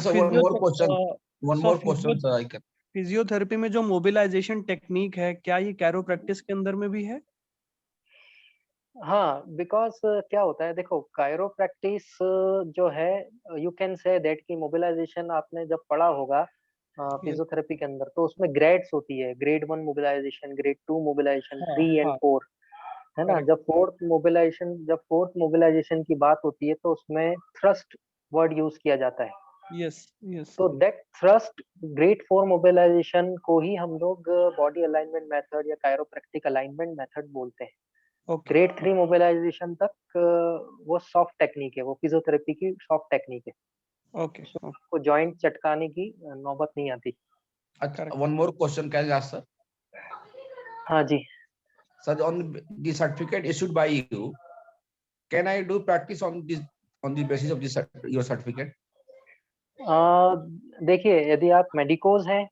one more question sir, I can. Physiotherapy में जो मोबिलाइजेशन टेक्निक है, क्या ये कैरोप्रैक्टिस के अंदर में भी है? हाँ, बिकॉज क्या होता है, देखो कायरोप्रैक्टिस जो है, यू कैन से दैट कि मोबिलाइजेशन आपने जब पढ़ा होगा फिजियोथेरेपी के अंदर, तो उसमें ग्रेड्स होती है, grade 1 mobilization, grade 2 mobilization, 3 and 4, है ना। जब फोर्थ मोबिलाइजेशन की बात होती है तो उसमें थ्रस्ट वर्ड यूज किया जाता है। यस यस तो दैट थ्रस्ट ग्रेड 4 मोबिलाइजेशन को ही हम लोग बॉडी अलाइनमेंट मेथड या कायरोप्रैक्टिक अलाइनमेंट मेथड बोलते हैं। ओके ग्रेड 3 मोबिलाइजेशन तक वो सॉफ्ट टेक्निक है, वो फिजियोथेरेपी की सॉफ्ट टेक्निक है, ओके को जॉइंट चटकाने की नौबत नहीं आती। अच्छा, one more question can I ask, sir? हाँ जी। Sir, on the certificate issued by you, can I do practice on the basis of this your certificate? देखिए, यदि आप मेडिकोज हैं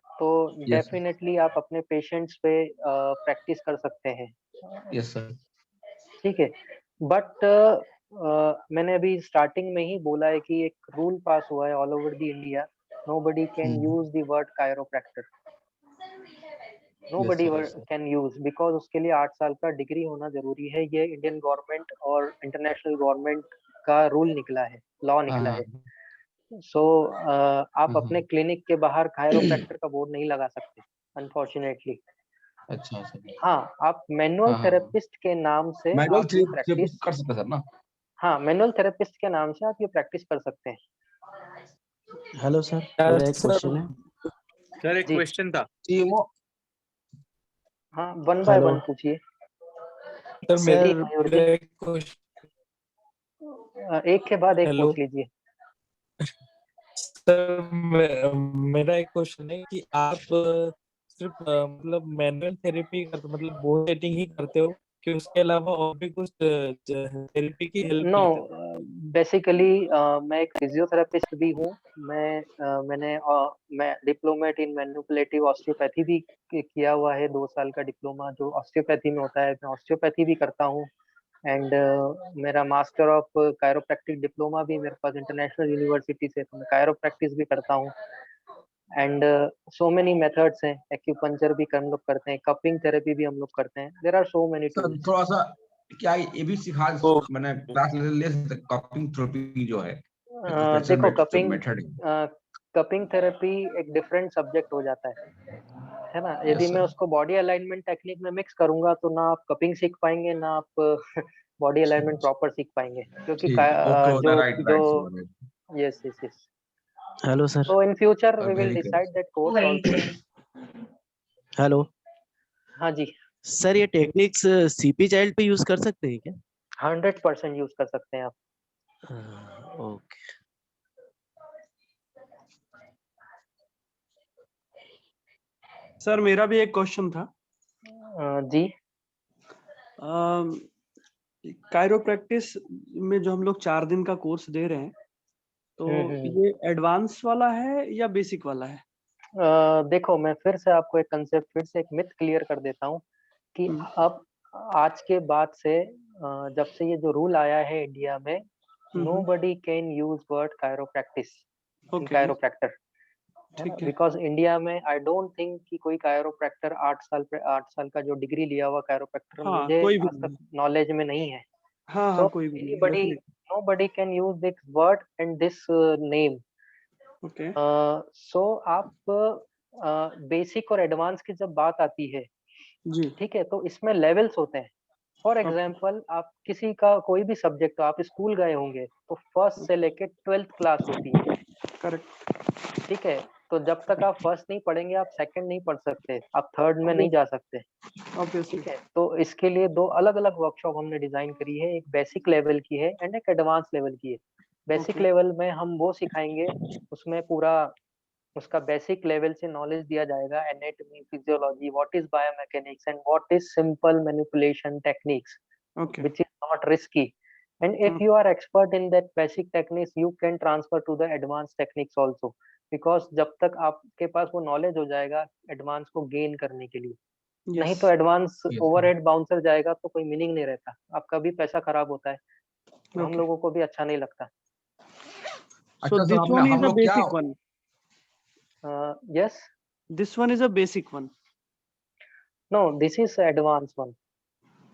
तो Yes, sir. डेफिनेटली आप अपने पेशेंट्स पे प्रैक्टिस कर सकते हैं, Yes, sir. ठीक है। बट मैंने अभी स्टार्टिंग में ही बोला है कि एक रूल पास हुआ है all over the India, nobody can use the word chiropractor, nobody can use, because उसके लिए 8 साल का डिग्री होना जरूरी है। ये इंडियन गवर्नमेंट और इंटरनेशनल गवर्नमेंट का रूल निकला है, लॉ निकला है। सो आप अपने क्लिनिक के बाहर कायरोप्रैक्टर का बोर्ड नहीं लगा सकते, अनफॉर्चुनेटली। अच्छा सर। हाँ, आप मैनुअल थेरेपिस्ट के नाम से मैनुअल आप ये प्रैक्टिस कर सकते सर ना? हाँ, मैनुअल थेरेपिस्ट के नाम से आप ये प्रैक्टिस कर सकते हैं। हेलो सर, मेरा एक क्वेश्चन है। सर एक जी। क्वेश्चन था। हाँ, 1 बाय 1 पूछिए। सर, मयूर जी, एक के बाद एक पूछ लीजिए। सर मेरा एक क्वेश्चन है कि आप सिर्फ मतलब मैनुअल थेरेपी मतलब बोन सेटिंग ही करते हो कि उसके अलावा और भी कुछ थेरेपी की हेल्प नो, लेते हो? बेसिकली मैं एक फिजियोथेरेपिस्ट भी हूँ। मैं डिप्लोमेट इन मैनिपुलेटिव ऑस्टियोपैथी भी किया हुआ है, 2 साल का डिप्लोमा जो ऑस्टियोपैथी में होता है, मैं ऑस्टियोपैथी भी करता हूँ। एंड मेरा मास्टर ऑफ कायरोप्रैक्टिक डिप्लोमा भी मेरे पास इंटरनेशनल यूनिवर्सिटी से, तो मैं कायरोप्रैक्टिस भी करता हूँ। एंड सो मेनी मेथड्स हैं, एक्यूपंक्चर भी हम लोग करते हैं, कपिंग थेरेपी भी हम लोग करते हैं। There are so many sir tools. थोड़ा सा क्या ये भी सिखा, मैंने क्लास ले सकते कपिंग थेरेपी जो है, देखो, मेथड है। कपिंग थेरेपी एक डिफरेंट सब्जेक्ट हो जाता है ना। यदि मैं उसको बॉडी अलाइनमेंट टेक्निक में मिक्स करूंगा तो ना आप कपिंग सीख पाएंगे, ना आप बॉडी अलाइनमेंट प्रॉपर सीख पाएंगे, क्योंकि जो yes yes yes. Hello sir. So in future we will decide that course also. Hello. हाँ जी, सर, ये टेक्निक्स सीपी चाइल्ड पे यूज कर सकते हैं क्या? 100% यूज कर सकते हैं आप। ओके। सर मेरा भी एक क्वेश्चन था। जी। कायरोप्रैक्टिस में जो हम लोग 4 दिन का कोर्स दे रहे हैं, तो ये एडवांस वाला है या बेसिक वाला है? देखो, मैं फिर से आपको एक कंसेप्ट, फिर से एक मिथ क्लियर कर देता हूँ कि अब आज के बाद से जब से ये जो रूल आया है इंडिया में, nobody can use word chiropractic in chiropractor, because India में आई डोंट थिंक कि कोई कायरोप्रैक्टर 8 साल का जो डिग्री लिया हुआ कायरोप्रैक्टर मुझे आज तक नॉलेज में नहीं है। हाँ, कोई भी नहीं। nobody can use this word and this name. Okay. So आप बेसिक और एडवांस की जब बात आती है, जी, ठीक है, तो इसमें लेवल्स होते हैं। फॉर एग्जाम्पल, आप किसी का कोई भी सब्जेक्ट, आप स्कूल गए होंगे तो फर्स्ट से लेके 12th क्लास होती है, करेक्ट। ठीक है। तो जब तक आप फर्स्ट नहीं पढ़ेंगे आप सेकंड नहीं पढ़ सकते, आप थर्ड में नहीं जा सकते, ठीक है। तो इसके लिए 2 अलग अलग वर्कशॉप हमने डिजाइन करी है, एक बेसिक लेवल की है एंड एक एडवांस लेवल की है। बेसिक लेवल में हम वो सिखाएंगे, उसमें पूरा उसका बेसिक लेवल से नॉलेज दिया जाएगा, anatomy, physiology, what is biomechanics and what is simple manipulation techniques, which is not risky. And if you are expert in that basic techniques, you can transfer to the advanced techniques also, because जब तक आपके पास वो knowledge हो जाएगा advance को gain करने के लिए, नहीं तो एडवांस ओवरहेड बाउंसर जाएगा तो कोई मीनिंग नहीं रहता, आपका भी पैसा खराब होता है, तो हम लोगों को भी अच्छा नहीं लगता। So this one is a basic one. Yes. This one is a basic one. No, this is advanced one.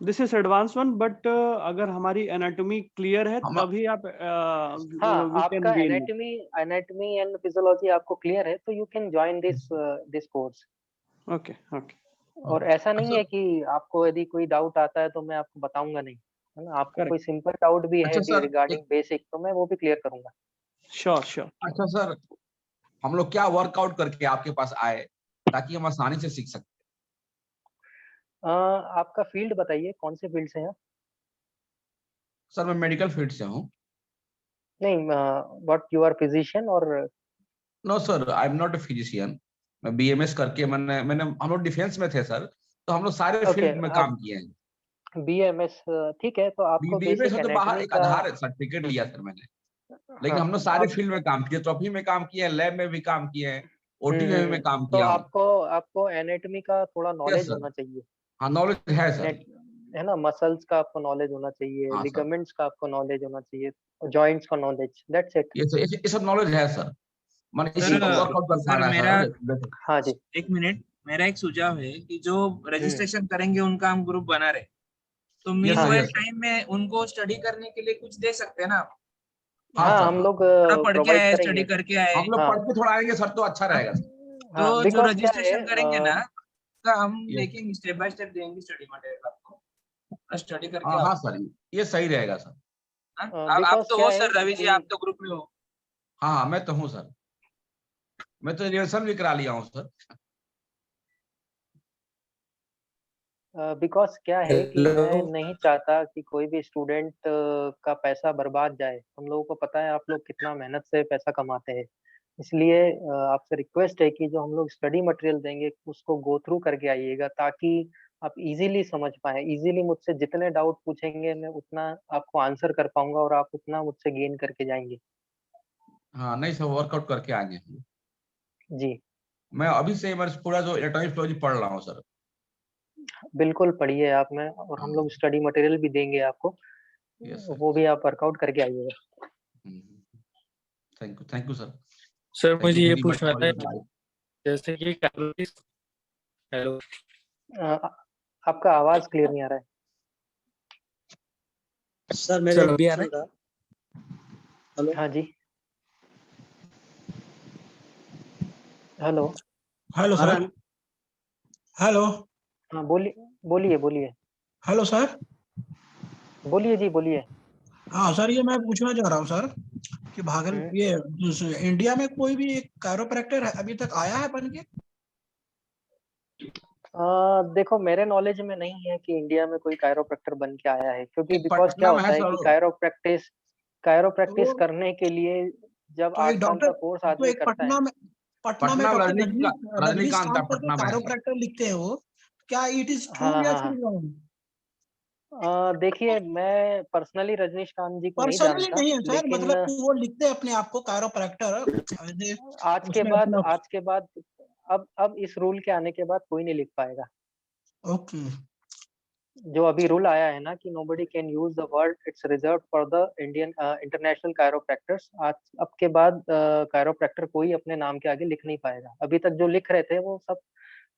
This is advance one, but अगर हमारी एनाटॉमी क्लियर है हम- तभी आप हाँ, we can आपका gain it. Anatomy and physiology आपको clear है तो you can join this course. Okay okay और ऐसा नहीं है कि आपको यदि कोई डाउट आता है तो मैं आपको बताऊंगा नहीं, है ना। आपको Correct. कोई सिंपल डाउट भी है अच्छा सर, रिगार्डिंग बेसिक तो मैं वो भी क्लियर करूंगा। Sure sure. अच्छा सर, हम लोग क्या वर्कआउट करके आपके पास आए ताकि हम आसानी से सीख सकें? आपका फील्ड बताइए, कौन से फील्ड से हैं? सर मैं मेडिकल फील्ड से हूँ। नहीं, व्हाट यू आर फिजिशियन और? No sir, I am not a physician. मैं बीएमएस करके मैंने मैंने हम लोग डिफेंस में थे सर, तो हम लोग सारे ओके, फील्ड में काम किए हैं। बीएमएस, ठीक है। तो आपको बीएमएस बेसिक हो तो बाहर एनाटॉमी एक का, आधार सर्टिफिकेट लिया सर मैंने, लेकिन हाँ, हम लोग सारे आप फील्ड में काम किए, ट्रॉफी में काम किए हैं, लैब में भी काम किए हैं, ओटी में भी मैं काम तो किया हूँ। आपको एनाटॉमी का थोड़ा यस नॉलेज सर, होना चाहिए, हाँ नॉलेज है सर। है ना। मसल्स का आपको नॉलेज होना चाहिए, हाँ सर, लिगामेंट्स का आपको नॉलेज होना चाहिए, जॉइंट्स का नॉलेज, दैट्स इट। ये सब नॉलेज है सर, मैंने इसी सर को वर्कआउट कर पा सर रहा है मेरा सर। हाँ जी। एक मिनट, मेरा एक सुझाव है कि जो रजिस्ट्रेशन करेंगे उनका हम ग्रुप बना रहे, तो yes mean sir, while yes sir. Time में उनको स्टडी करने के लिए कुछ दे सकते हैं ना। हाँ हाँ, सर, हम हाँ लोग थोड़ा पढ़ के प्रोवाइड आए, करेंगे। स्टडी करके आए, हम लोग हाँ पढ़ के थोड़ा आएंगे सर तो अच्छा रहेगा सर। तो हाँ, जो बिकॉज क्या है, रजिस्ट्रेशन करेंगे ना का हम यस, देखेंगे, स्टेप बाय स्टेप देंगे स्टडी मटेरियल आपको, स्टडी करके हाँ आओ। हाँ सर, ये सही रहेगा सर। हाँ? अब आप बिकॉज तो क्या हो है सर, रवि जी कि आप तो ग्रुप में हो। हाँ हाँ, मैं तो हूँ सर, मैं तो रिहर्सल भी करा लिया हूँ सर। बिकॉज क्या है कि हेलो। मैं नहीं चाहता कि कोई भी स्टूडेंट का पैसा बर्बाद जाए। हम लोगों को पता है आप लोग कितना मेहनत से पैसा कमाते हैं, इसलिए आपसे रिक्वेस्ट है कि जो हम लोग स्टडी मटेरियल देंगे उसको गो थ्रू करके आइएगा, ताकि आप इजीली समझ पाए। इजीली मुझसे जितने डाउट पूछेंगे मैं उतना आपको आंसर कर पाऊंगा और आप उतना मुझसे गेन करके जाएंगे। हाँ नहीं सर, वर्कआउट करके आएंगे। जी मैं अभी से मैं पूरा जो इलेक्ट्रॉनिक फिजियोलॉजी पढ़ रहा हूँ सर। बिल्कुल पढ़िए आप में, और हम लोग स्टडी मटेरियल भी देंगे आपको, यस सर, वो भी आप वर्कआउट करके आइएगा। Thank you sir. Sir thank मुझे यू ये वेरी मच पूछना फॉर था, योर टाइम। जैसे कि कैलोरीज। हेलो। आपका आवाज क्लियर नहीं आ रहा है सर मेरे सर अभी आ रहा है? हेलो। हाँ जी, हेलो। Hello sir. हेलो। हाँ बोलिए बोलिए बोलिए हेलो सर। बोलिए जी बोलिए। हाँ सर, ये मैं पूछना चाह रहा हूँ सर कि हम्म। ये इंडिया में कोई भी कायरोप्रैक्टर अभी तक आया है बन के? देखो, मेरे नॉलेज में नहीं है कि इंडिया में कोई कायरोप्रैक्टर बन के आया है, क्योंकि एक बिकॉज क्या पटना में होता है है सर, कि कायरोप्रैक्टिस तो, करने के लिए जब तो 8 एक साल डॉक्टर, का कोर्स तो आदमी एक करता है। पटना में पटना डॉक्टर रजनीकांत था, रजनीकांत करके पटना में है सर। कायरोप्रैक्टर लिखते हैं वो, क्या इट इज ट्रू हाँ या हाँ हाँ। फिर रॉन्ग? देखिए, मैं पर्सनली रजनीकांत जी को नहीं पर्सनली जानता, नहीं है सर, लेकिन मतलब कि वो लिखते हैं अपने आप को कायरोप्रैक्टर, उसमें अपना। आज के बाद अब इस रूल के आने के बाद कोई नहीं लिख पाएगा। ओके। जो अभी रूल आया है ना कि nobody can use the word, it's reserved for the Indian international chiropractors। आज अब के बाद कायरोप्रैक्टर कोई अपने नाम के आगे लिख नहीं पाएगा। अभी तक जो लिख रहे थे वो सब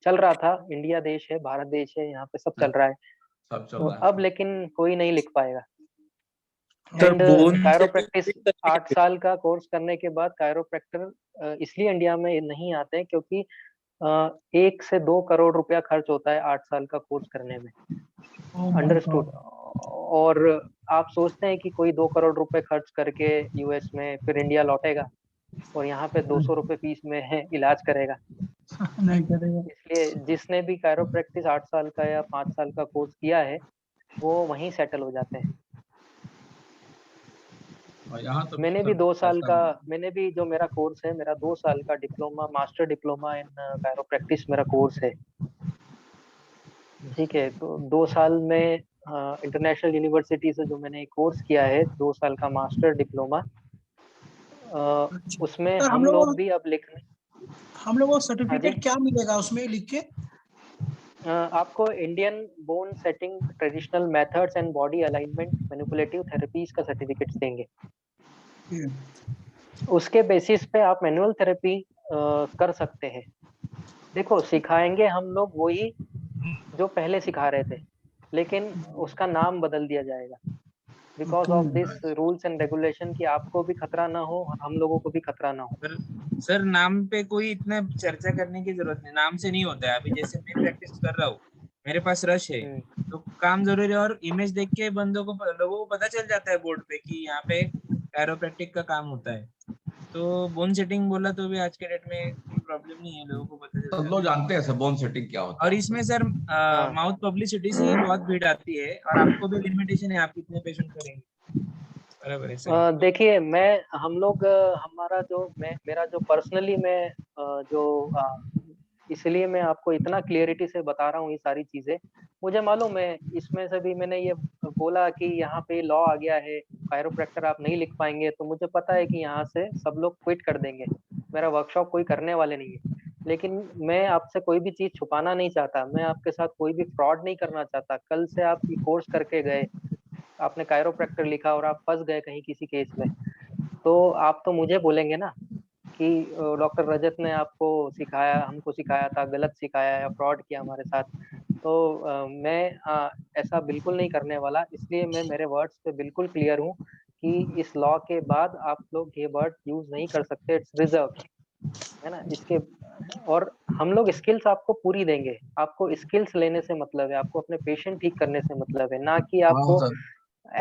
चल रहा था, इंडिया देश है, भारत देश है, यहाँ पे सब चल रहा है। सब चल तो रहा है अब लेकिन कोई नहीं लिख पाएगा। Sir and bone chiropractic setting 8 साल का कोर्स करने के बाद कायरोप्रैक्टर इसलिए इंडिया में नहीं आते हैं क्योंकि 1 से 2 करोड़ रुपया खर्च होता है 8 साल का कोर्स करने में। अंडरस्टूड। और आप सोचते हैं कि कोई 2 करोड़ रुपए खर्च करके यूएस में फिर इंडिया लौटेगा और यहाँ पे 200 रुपए फीस में है इलाज करेगा? नहीं करेगा। इसलिए जिसने भी कायरोप्रैक्टिस 8 साल का या 5 साल का कोर्स किया है वो वहीं सेटल हो जाते हैं। और यहाँ तो मैंने भी सर 2 साल ऐसा का, नहीं। मैंने भी जो मेरा कोर्स है, मेरा 2 साल का diploma, master diploma in chiropractic मेरा कोर्स है। ठीक है, तो 2 साल में इंटरनेशनल यूनिवर्सिटी से जो मैंने कोर्स किया है, 2 साल का मास्टर डिप्लोमा, उसमें सर हम लोग भी अब लिखने। हम लोग को हाँ जी, सर्टिफिकेट क्या मिलेगा उसमें लिख के? आपको Indian bone setting traditional methods and body alignment manipulative therapies का सर्टिफिकेट्स देंगे। उसके बेसिस पे आप मैनुअल थेरेपी कर सकते हैं। देखो, सिखाएंगे हम लोग वही जो पहले सिखा रहे थे। लेकिन उसका नाम बदल दिया जाएगा because of this rules and regulation, कि आपको भी खतरा ना हो और हम लोगों को भी खतरा ना हो। सर नाम पे कोई इतना चर्चा करने की जरूरत नहीं, नाम से नहीं होता है। अभी जैसे मैं प्रैक्टिस कर रहा हूँ, मेरे पास रश है, तो काम जरूरी है, और इमेज देख के लोगों को पता चल जाता है बोर्ड पे कि यहाँ पे कायरोप्रैक्टिक का काम होता है। तो बोन सेटिंग बोला तो भी आज के डेट में कोई प्रॉब्लम नहीं है, लोगों को पता चल सब जाता लोग है। जानते हैं सर बोन सेटिंग क्या होता और है। इसमें सर माउथ पब्लिसिटी से ही बहुत भीड़ आती है, और आपको भी लिमिटेशन है, आप कितने पेशेंट करेंगे। बराबर है सर। देखिए हम लोग हमारा जो मेरा जो पर्सनली मैं इसलिए मैं आपको इतना क्लियरिटी से बता रहा हूँ ये सारी चीजें। मुझे मालूम है, इसमें से भी मैंने ये बोला कि यहाँ पे लॉ आ गया है, कायरोप्रैक्टर आप नहीं लिख पाएंगे, तो मुझे पता है कि यहाँ से सब लोग क्विट कर देंगे, मेरा वर्कशॉप कोई करने वाले नहीं है। लेकिन मैं आपसे कोई भी चीज छुपाना नहीं चाहता, मैं आपके साथ कोई भी फ्रॉड नहीं करना चाहता। कल से आप ये कोर्स करके गए, आपने कायरोप्रैक्टर लिखा और आप फंस गए कहीं किसी केस में, तो आप तो मुझे बोलेंगे ना कि डॉक्टर रजत ने आपको सिखाया, हमको सिखाया था, गलत सिखाया या फ्रॉड किया हमारे साथ। तो मैं ऐसा बिल्कुल नहीं करने वाला, इसलिए मैं मेरे वर्ड्स पे बिल्कुल क्लियर हूँ कि इस लॉ के बाद आप लोग ये वर्ड यूज नहीं कर सकते, इट्स रिजर्व, है ना। इसके और हम लोग स्किल्स आपको पूरी देंगे, आपको स्किल्स लेने से मतलब है, आपको अपने पेशेंट ठीक करने से मतलब है, ना कि हाँ आपको सर,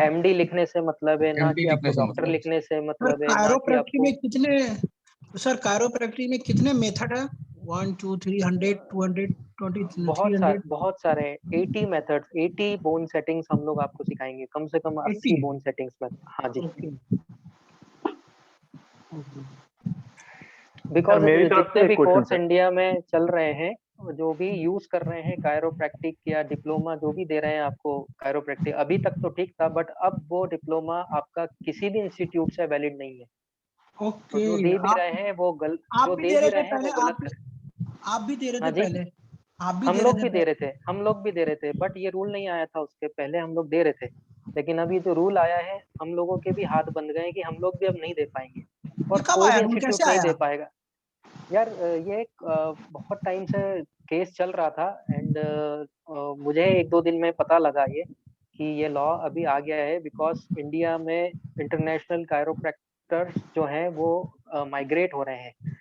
एमडी लिखने से मतलब है, ना एमडी कि लिखने आपको से डॉक्टर मतलब लिखने से सर मतलब है, ना कि कायरोप्रैक्टी आपको में कितने सर कायरोप्रैक्टी में कितने मेथड है? 1 2 300 200 20 300 बहुत सारे 80 मेथड्स, 80 बोन सेटिंग्स हम लोग आपको सिखाएंगे, कम से कम 80 80? बोन सेटिंग्स में। हाँ जी, ओके बिकॉज मेरी तरफ जितने से भी एक क्वेश्चन कोर्स सर। इंडिया में चल रहे हैं, जो भी यूज कर रहे हैं कायरोप्रैक्टिक या डिप्लोमा जो भी दे रहे हैं आपको कायरोप्रैक्टिक, अभी तक तो ठीक था, बट अब वो डिप्लोमा आपका किसी भी इंस्टीट्यूट से वैलिड नहीं है। तो ओके जो दे भी आप रहे हैं वो आप जो भी दे दे भी रहे थे रहे हैं वो पहले, गलत कर। आप भी दे रहे हाँ थे जी, पहले, आप भी हम दे रहे लोग थे भी दे रहे पहले। थे, हम लोग भी दे रहे थे, बट ये रूल नहीं आया था उसके पहले, हम लोग दे रहे थे। लेकिन अभी जो रूल आया है, हम लोगों के भी हाथ बंध गए कि हम लोग भी अब नहीं दे पाएंगे, ये और कब कोई आया भी रूल, इंस्टीट्यूट कैसे नहीं आया? दे पाएगा। यार ये एक बहुत टाइम से केस चल रहा था, एंड मुझे एक दो दिन में पता लगा कि ये लॉ अभी आ गया है, बिकॉज इंडिया में इंटरनेशनल कायरोप्रैक्टर्स जो हैं वो माइग्रेट हो रहे हैं।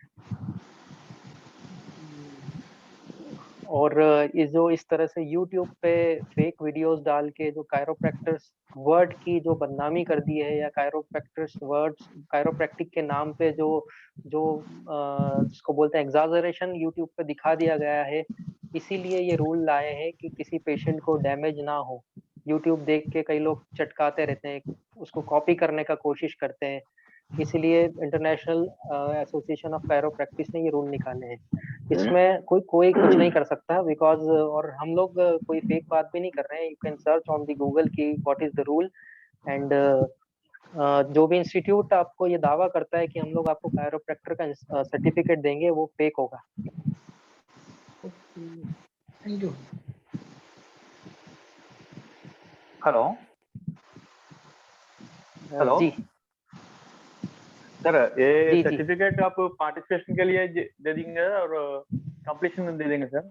और इस तरह से YouTube पे फेक वीडियोस डाल के जो कायरोप्रैक्टर्स वर्ड की जो बदनामी कर दी है, या कायरोप्रैक्टर्स वर्ड्स कायरोप्रैक्टिक के नाम पे जो जो जिसको बोलते हैं एग्जाजरेशन YouTube पे दिखा दिया गया है, इसीलिए ये रूल लाए हैं कि किसी पेशेंट को डैमेज ना हो। YouTube देख के कई लोग चटकाते रहते हैं, उसको कॉपी करने का कोशिश करते हैं, इसीलिए इंटरनेशनल एसोसिएशन ऑफ कायरोप्रैक्टिस ने ये रूल निकाले हैं। इसमें कोई कोई कुछ नहीं कर सकता, बिकॉज और हम लोग कोई फेक बात भी नहीं कर रहे हैं। You can search on the Google की what is the rule, and जो भी इंस्टीट्यूट आपको ये दावा करता है कि हम लोग आपको कायरोप्रैक्टर का सर्टिफिकेट देंगे, वो फेक होगा। Thank you. हेलो हेलो जी सर, ये जी जी सर्टिफिकेट आप पार्टिसिपेशन के लिए दे देंगे और कंप्लीशन में दे देंगे सर?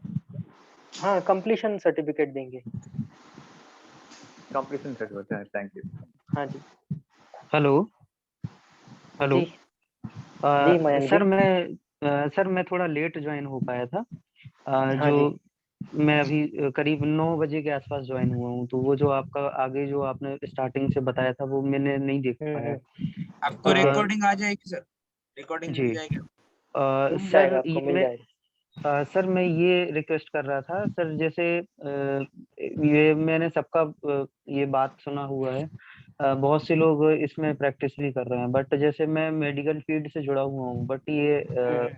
हाँ, कंप्लीशन सर्टिफिकेट देंगे। Completion certificate, thank you. हाँ जी हेलो हेलो जी जी मयंक जी। सर मैं थोड़ा लेट ज्वाइन हो पाया था। हाँ जी मैं अभी करीब 9 बजे के आसपास ज्वाइन हुआ हूँ, तो वो जो आपका आगे जो आपने स्टार्टिंग से बताया था वो मैंने नहीं देख पाया। आपको रिकॉर्डिंग आ जाएगी सर, रिकॉर्डिंग जी मिल जाएगी। मिल सर जाएगा, आपको मिल मैं जाएगा। सर मैं ये रिक्वेस्ट कर रहा था सर, जैसे ये मैंने सबका ये बात सुना हुआ है, बहुत से लोग इसमें प्रैक्टिस भी कर रहे हैं, बट जैसे मैं मेडिकल फील्ड से जुड़ा हुआ हूँ, बट ये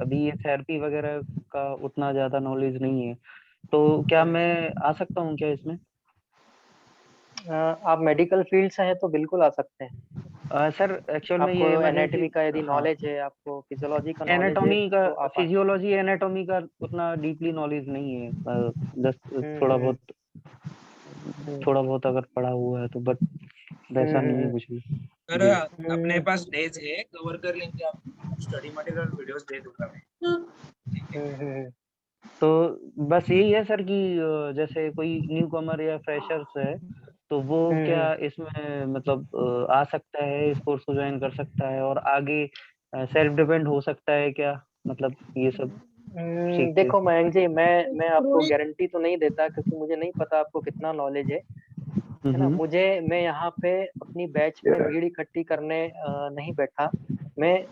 अभी ये थेरेपी वगैरह का उतना ज्यादा नॉलेज नहीं है, तो क्या मैं आ सकता हूँ क्या इसमें? आप मेडिकल फील्ड से हैं तो बिल्कुल आ सकते हैं। सर एक्चुअल में आपको ये इमरजेंसी, एनाटॉमी का यदि हाँ, नॉलेज है, आपको फिजियोलॉजी का नॉलेज है, एनाटॉमी का, तो आप फिजियोलॉजी एनाटॉमी का उतना डीपली नॉलेज नहीं है, थोड़ा हम्म, बहुत थोड़ा बहुत अगर पढ़ा हुआ है तो, बट वैसा नहीं है कुछ भी। सर जी अपने पास डेज है, कवर कर लेंगे, आप स्टडी मटेरियल वीडियोस दे दूंगा मैं। तो बस यही है सर कि जैसे कोई न्यू कमर या फ्रेशर्स है तो वो क्या इसमें मतलब आ सकता है, इस कोर्स को ज्वाइन कर सकता है और आगे सेल्फ डिपेंड हो सकता है क्या, मतलब ये सब सीख के? देखो मयंक जी, मैं आपको क्रोनिक गारंटी तो नहीं देता क्योंकि मुझे नहीं पता आपको कितना नॉलेज है ना। मैं यहाँ पे अपनी बैच में भीड़ इकट्ठी करने नहीं बैठा। मैं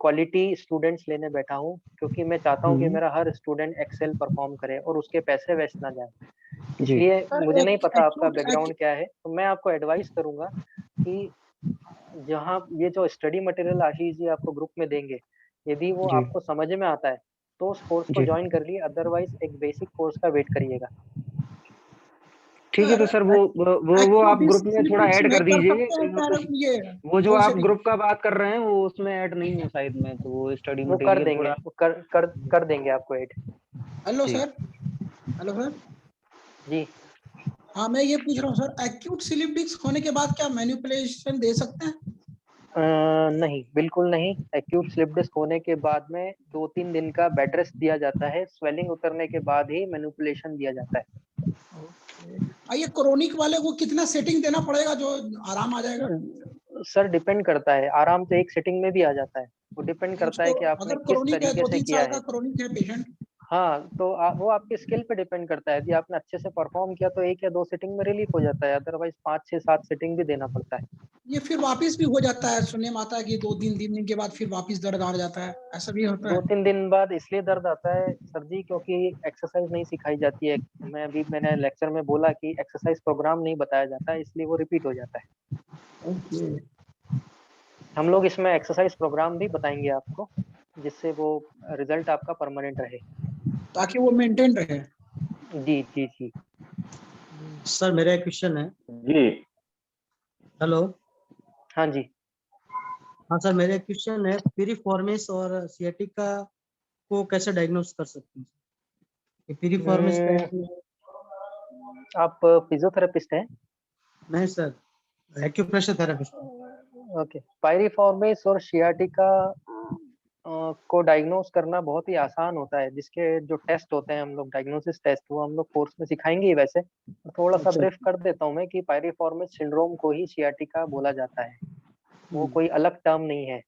क्वालिटी स्टूडेंट्स लेने बैठा हूँ क्योंकि मैं चाहता हूँ कि मेरा हर स्टूडेंट एक्सेल परफॉर्म करे और उसके पैसे वेस्ट ना जाए। जी इसलिए सर मुझे नहीं पता आपका एक्यूट बैकग्राउंड क्या है, तो मैं आपको एडवाइस करूंगा कि जहाँ ये जो स्टडी मटेरियल आशीष जी आपको ग्रुप में देंगे, यदि वो जी आपको समझ में आता है तो उस कोर्स को जी ज्वाइन कर लिए, अदरवाइज एक बेसिक कोर्स का वेट करिएगा। ठीक है। तो सर वो आप एक्यूट ग्रुप में थोड़ा स्लिपिक्स ऐड में कर कर दीजिए। सकते हैं क्या ये वो जो बोन आप सेटिंग? ग्रुप का बात कर रहे हैं वो उसमें ऐड नहीं है शायद में, तो वो स्टडी वो कर मटेरियल देंगे, थोड़ा। वो कर देंगे आपको ऐड। हेलो जी सर। Hello sir. जी हाँ, मैं ये पूछ रहा हूँ सर, एक्यूट स्लिप डिस्क होने के बाद क्या मैनिपुलेशन दे सकते हैं? नहीं, बिल्कुल नहीं। एक्यूट स्लिप डिस्क होने के बाद में 2-3 दिन का बेड रेस्ट दिया जाता है। स्वेलिंग उतरने के बाद ही मैनिपुलेशन दिया जाता है। ये क्रोनिक वाले को कितना सेटिंग देना पड़ेगा जो आराम आ जाएगा? सर डिपेंड करता है, आराम तो एक सेटिंग में भी आ जाता है। वो डिपेंड करता है उसको कि आपने अगर किस क्रोनिक है, तरीके से 2-3 किया साल का है। क्रोनिक है पेशेंट, हाँ, तो वो आपके स्किल पे डिपेंड करता है। यदि आपने अच्छे से परफॉर्म किया तो 1 या 2 सेटिंग में रिलीफ हो जाता है, अदरवाइज 5-6-7 सेटिंग भी देना पड़ता है। ये फिर वापस भी हो जाता है? सुनने में आता है कि 2-3 दिन के बाद फिर वापस दर्द आ जाता है, ऐसा भी होता है? 2-3 दिन बाद इसलिए दर्द आता है सर जी क्योंकि एक्सरसाइज नहीं सिखाई जाती है। मैंने लेक्चर में बोला कि एक्सरसाइज प्रोग्राम नहीं बताया जाता है, इसलिए वो रिपीट हो जाता है। हम लोग इसमें एक्सरसाइज प्रोग्राम भी बताएंगे आपको, जिससे वो रिजल्ट आपका परमानेंट रहे, ताकि वो मेंटेन रहे। जी जी जी। सर मेरा एक क्वेश्चन है। जी हेलो। हाँ जी। हाँ सर, मेरा एक क्वेश्चन है, पिरिफॉर्मिस और सियाटिका को कैसे डायग्नोस कर सकते हैं? पिरिफॉर्मिस आप फिजियोथेरेपिस्ट हैं? नहीं sir, acupressure therapist. Okay. Piriformis और सियाटिका को डायग्नोस करना बहुत ही आसान होता है। जिसके जो टेस्ट होते हैं, हम लोग डायग्नोसिस टेस्ट, वो हम लोग कोर्स में सिखाएंगे ही वैसे। थोड़ा सा ब्रीफ कर देता हूँ मैं कि पायरिफॉर्मिस सिंड्रोम को ही सियाटिका बोला जाता है, वो कोई अलग टर्म नहीं है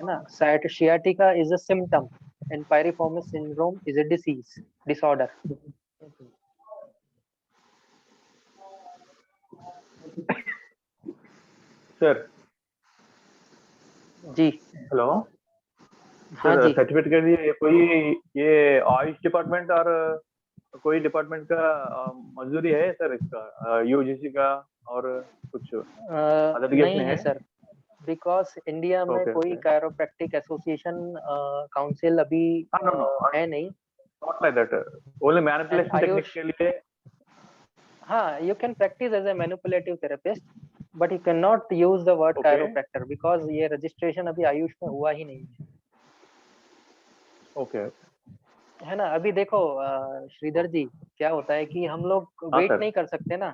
ना। Sciatica is a symptom and piriformis syndrome is a disease, disorder. Sir. जी हेलो। हाँ सर जी। सर्टिफिकेट के लिए कोई ये आयुष डिपार्टमेंट और कोई डिपार्टमेंट का मंजूरी है सर इसका, यूजीसी का और कुछ नहीं है सर, बिकॉज इंडिया में ओके कोई ओके। कायरोप्रैक्टिक एसोसिएशन काउंसिल अभी है नहीं। Not like that, only manipulation technique के लिए। हाँ, you can practice as a manipulative therapist, but you cannot use the word chiropractor because ये registration अभी आयुष में हुआ ही नहीं है। ओके है ना। अभी देखो श्रीधर जी, क्या होता है कि हम लोग वेट नहीं कर सकते ना,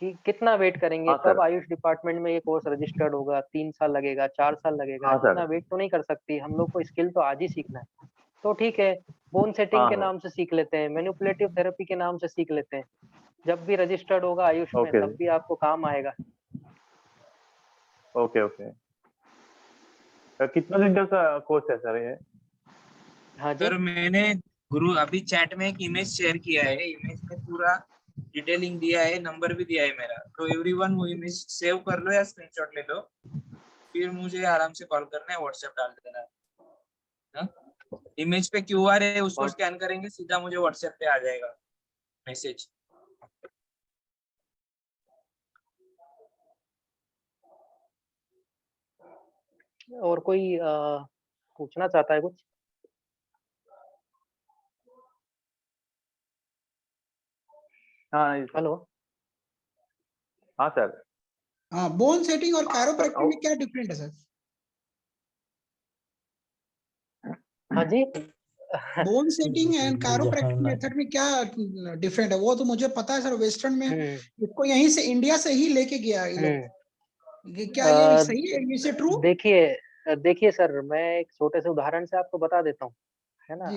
कि कितना वेट करेंगे, कब आयुष डिपार्टमेंट में ये कोर्स रजिस्टर्ड होगा, 3 साल लगेगा, 4 साल लगेगा, इतना वेट तो नहीं कर सकती। हम लोग को स्किल तो आज ही सीखना है। तो ठीक है, बोन सेटिंग के नाम से सीख लेते हैं, मैनिपुलेटिव थेरेपी के नाम से सीख लेते हैं। जब भी रजिस्टर्ड होगा आयुष में, तब भी आपको काम आएगा। Okay okay. कितना दिन का कोर्स है सर ये? हाँ जी सर मैंने गुरु अभी चैट में एक इमेज शेयर किया है, इमेज में पूरा डिटेलिंग दिया है, नंबर भी दिया है मेरा। तो एवरीवन वो इमेज सेव कर लो या स्क्रीनशॉट ले लो, फिर मुझे आराम से कॉल करना है, व्हाट्सएप डाल देना है। इमेज पे क्यूआर है, उसको स्कैन करेंगे, सीधा मुझे व्हाट्सएप पे आ जाएगा मैसेज। और कोई पूछना चाहता है कुछ? हाँ हेलो। हाँ सर। हाँ, बोन सेटिंग और कायरोप्रैक्टिक में क्या डिफरेंट है सर? हाँ जी। Bone setting and chiropractic method में क्या डिफरेंट है? वो तो मुझे पता है सर, वेस्टर्न में इसको यहीं से इंडिया से ही लेके गया ये लोग। क्या ये सही है? Is it true? देखिए सर, मैं एक छोटे से उदाहरण से आपको बता देता हूँ, है ना।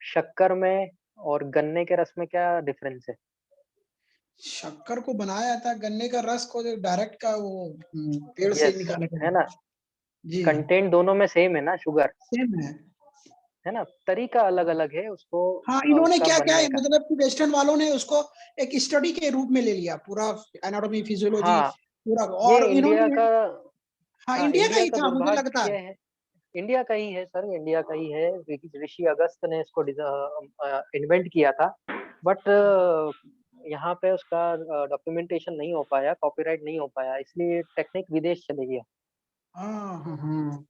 शक्कर में और गन्ने के रस में क्या डिफरेंस है? शक्कर को बनाया जाता है, गन्ने का रस को डायरेक्ट का वो पेड़ से यस, निकाला है ना? जी कंटेंट दोनों में सेम है ना, शुगर, सेम है ना? तरीका अलग अलग है उसको हाँ, इन्होंने उसका क्या क्या बनने का। मतलब कि वेस्टर्न वालों ने उसको एक स्टडी के रूप में ले लिया, पूरा एनाटॉमी फिजियोलॉजी हाँ, पूरा, ये और इंडिया इन्होंने का, हाँ हाँ, इंडिया का इंडिया ही का था मुझे लगता दुर्भाग्य है। है। इंडिया का ही है सर, इंडिया का ही है। ऋषि अगस्त ने इसको इन्वेंट किया था, बट यहाँ पे उसका डॉक्यूमेंटेशन नहीं हो पाया, कॉपीराइट नहीं हो पाया, इसलिए टेक्निक विदेश चले गया। हाँ।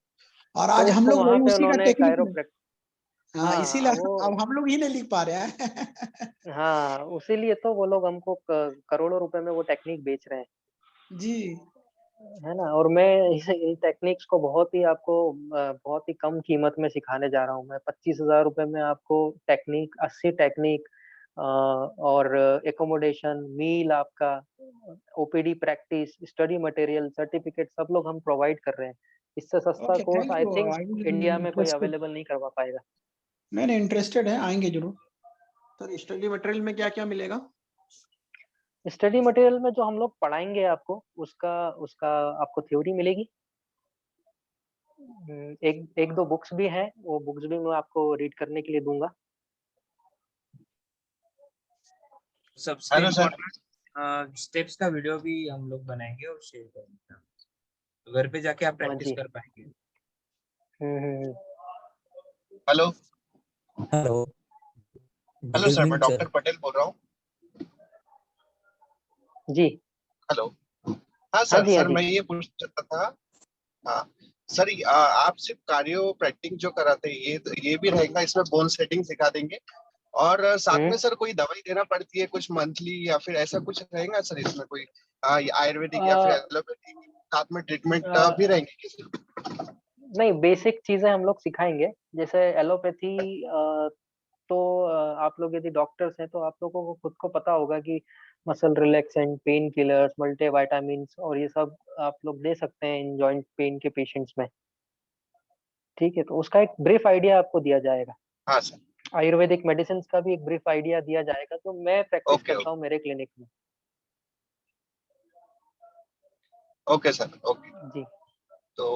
और तो आज हम उसको लोग वहां वही पे उसी का उन्होंने टेक्निक में, हाँ इसीलिए हाँ वो, अब हम लोग ही नहीं लिख पा रहे हैं हाँ उसीलिए तो वो लोग हमको करोड़ों रुपए में वो टेक्निक बेच रहे हैं, जी है ना? और मैं इन टेक्निक्स को बहुत ही आपको बहुत ही कम कीमत में सिखाने जा रहा हूँ। मैं 25,000 रुपए में आपको टेक्निक, 80 टेक्निक और एकोमोडेशन, मील आपका, OPD practice, study material, certificate सब लोग हम प्रोवाइड कर रहे हैं। इससे सस्ता okay, course thank I you, think I will India में कोई इंटरेस्टेड, अवेलेबल नहीं करवा पाएगा। नहीं इंटरेस्टेड है, आएंगे जरूर। सर स्टडी मटेरियल में क्या क्या मिलेगा? स्टडी मटेरियल में जो हम लोग पढ़ाएंगे आपको, उसका उसका आपको थ्योरी मिलेगी। एक दो बुक्स भी हैं, वो बुक्स भी मैं आपको रीड करने के लिए दूंगा। सबसे हेलो सर। इम्पोर्टेंट स्टेप्स का वीडियो भी हम लोग बनाएंगे और शेयर करेंगे, तो घर पे जाके आप हाँ प्रैक्टिस जी। कर पाएंगे। हम्म। Hello hello, good hello sir, मैं इवनिंग सर। डॉक्टर पटेल बोल रहा हूँ। जी। हेलो। हाँ हाँ सर, जी, हाँ जी। मैं ये पूछ सकता था। हाँ सर, आप सिर्फ कार्डियो प्रैक्टिस जो कराते हैं, ये भी रहेगा इसमें, बोन सेटिंग सिखा देंगे, और साथ में सर कोई दवाई देना पड़ती है कुछ मंथली, या फिर ऐसा कुछ रहेगा सर इसमें कोई आयुर्वेदिक या फिर एलोपैथी साथ में ट्रीटमेंट भी रहेंगे क्या? नहीं, बेसिक चीजें हम लोग सिखाएंगे। जैसे एलोपैथी, तो आप लोग यदि डॉक्टर्स हैं तो आप लोगों को खुद को पता होगा कि muscle relaxant, pain killers, multivitamins और ये सब आप लोग दे सकते हैं इन जॉइंट पेन के पेशेंट्स में। ठीक है, तो उसका एक ब्रीफ आइडिया आपको दिया जाएगा। हाँ सर। आयुर्वेदिक मेडिसिन का भी एक ब्रीफ आइडिया दिया जाएगा, जो मैं प्रैक्टिस ओके करता हूँ मेरे क्लिनिक में। Okay sir, okay. जी। तो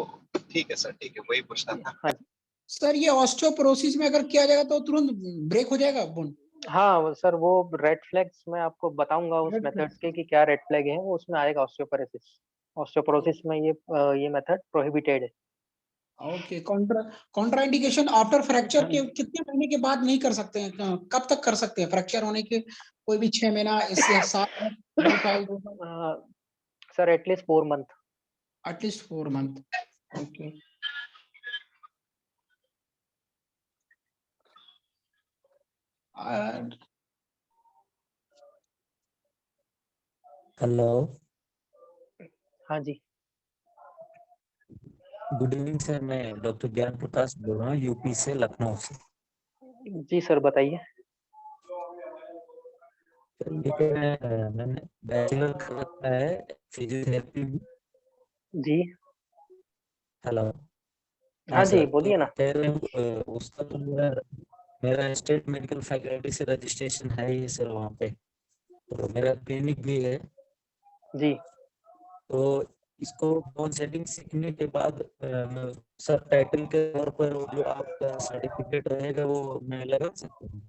ठीक है सर, ठीक है, वही पूछना था। हाँ जी। सर ये ऑस्टियोपोरोसिस में अगर किया जाएगा तो तुरंत ब्रेक हो जाएगा बोन? हाँ सर, वो रेड फ्लैग्स मैं आपको बताऊंगा उस मेथड्स के कि क्या रेड फ्लैग है, वो उसमें आएगा। ऑस्टियोपोरोसिस में ये मेथड प्रोहिबिटेड है। Okay, Contra indication after fracture के कितने महीने के बाद नहीं कर सकते हैं, कब तक कर सकते हैं फ्रैक्चर होने के? कोई भी 6 महीना, इससे 7 2 साल 2 साल? Sir at least 4 month. At least 4 month. Okay. Hello, हाँ जी। Good evening sir. मैं डॉक्टर ज्ञान प्रकाश बोल रहा हूँ, यूपी से, लखनऊ से। जी सर, बताइए। मैंने बैचलर कर रखा है फिजियोथेरेपी में। जी। हेलो। हाँ जी, सर, बोलिए ना। तो कह रहे हूँ उसका तो मेरा स्टेट मेडिकल फैकल्टी से रजिस्ट्रेशन है ही सर वहाँ पे, तो मेरा क्लिनिक भी है। जी। तो इसको बोन सेटिंग सीखने के बाद सब टाइटल के तौर पर वो जो आपका सर्टिफिकेट रहेगा वो मैं लगा सकता हूँ?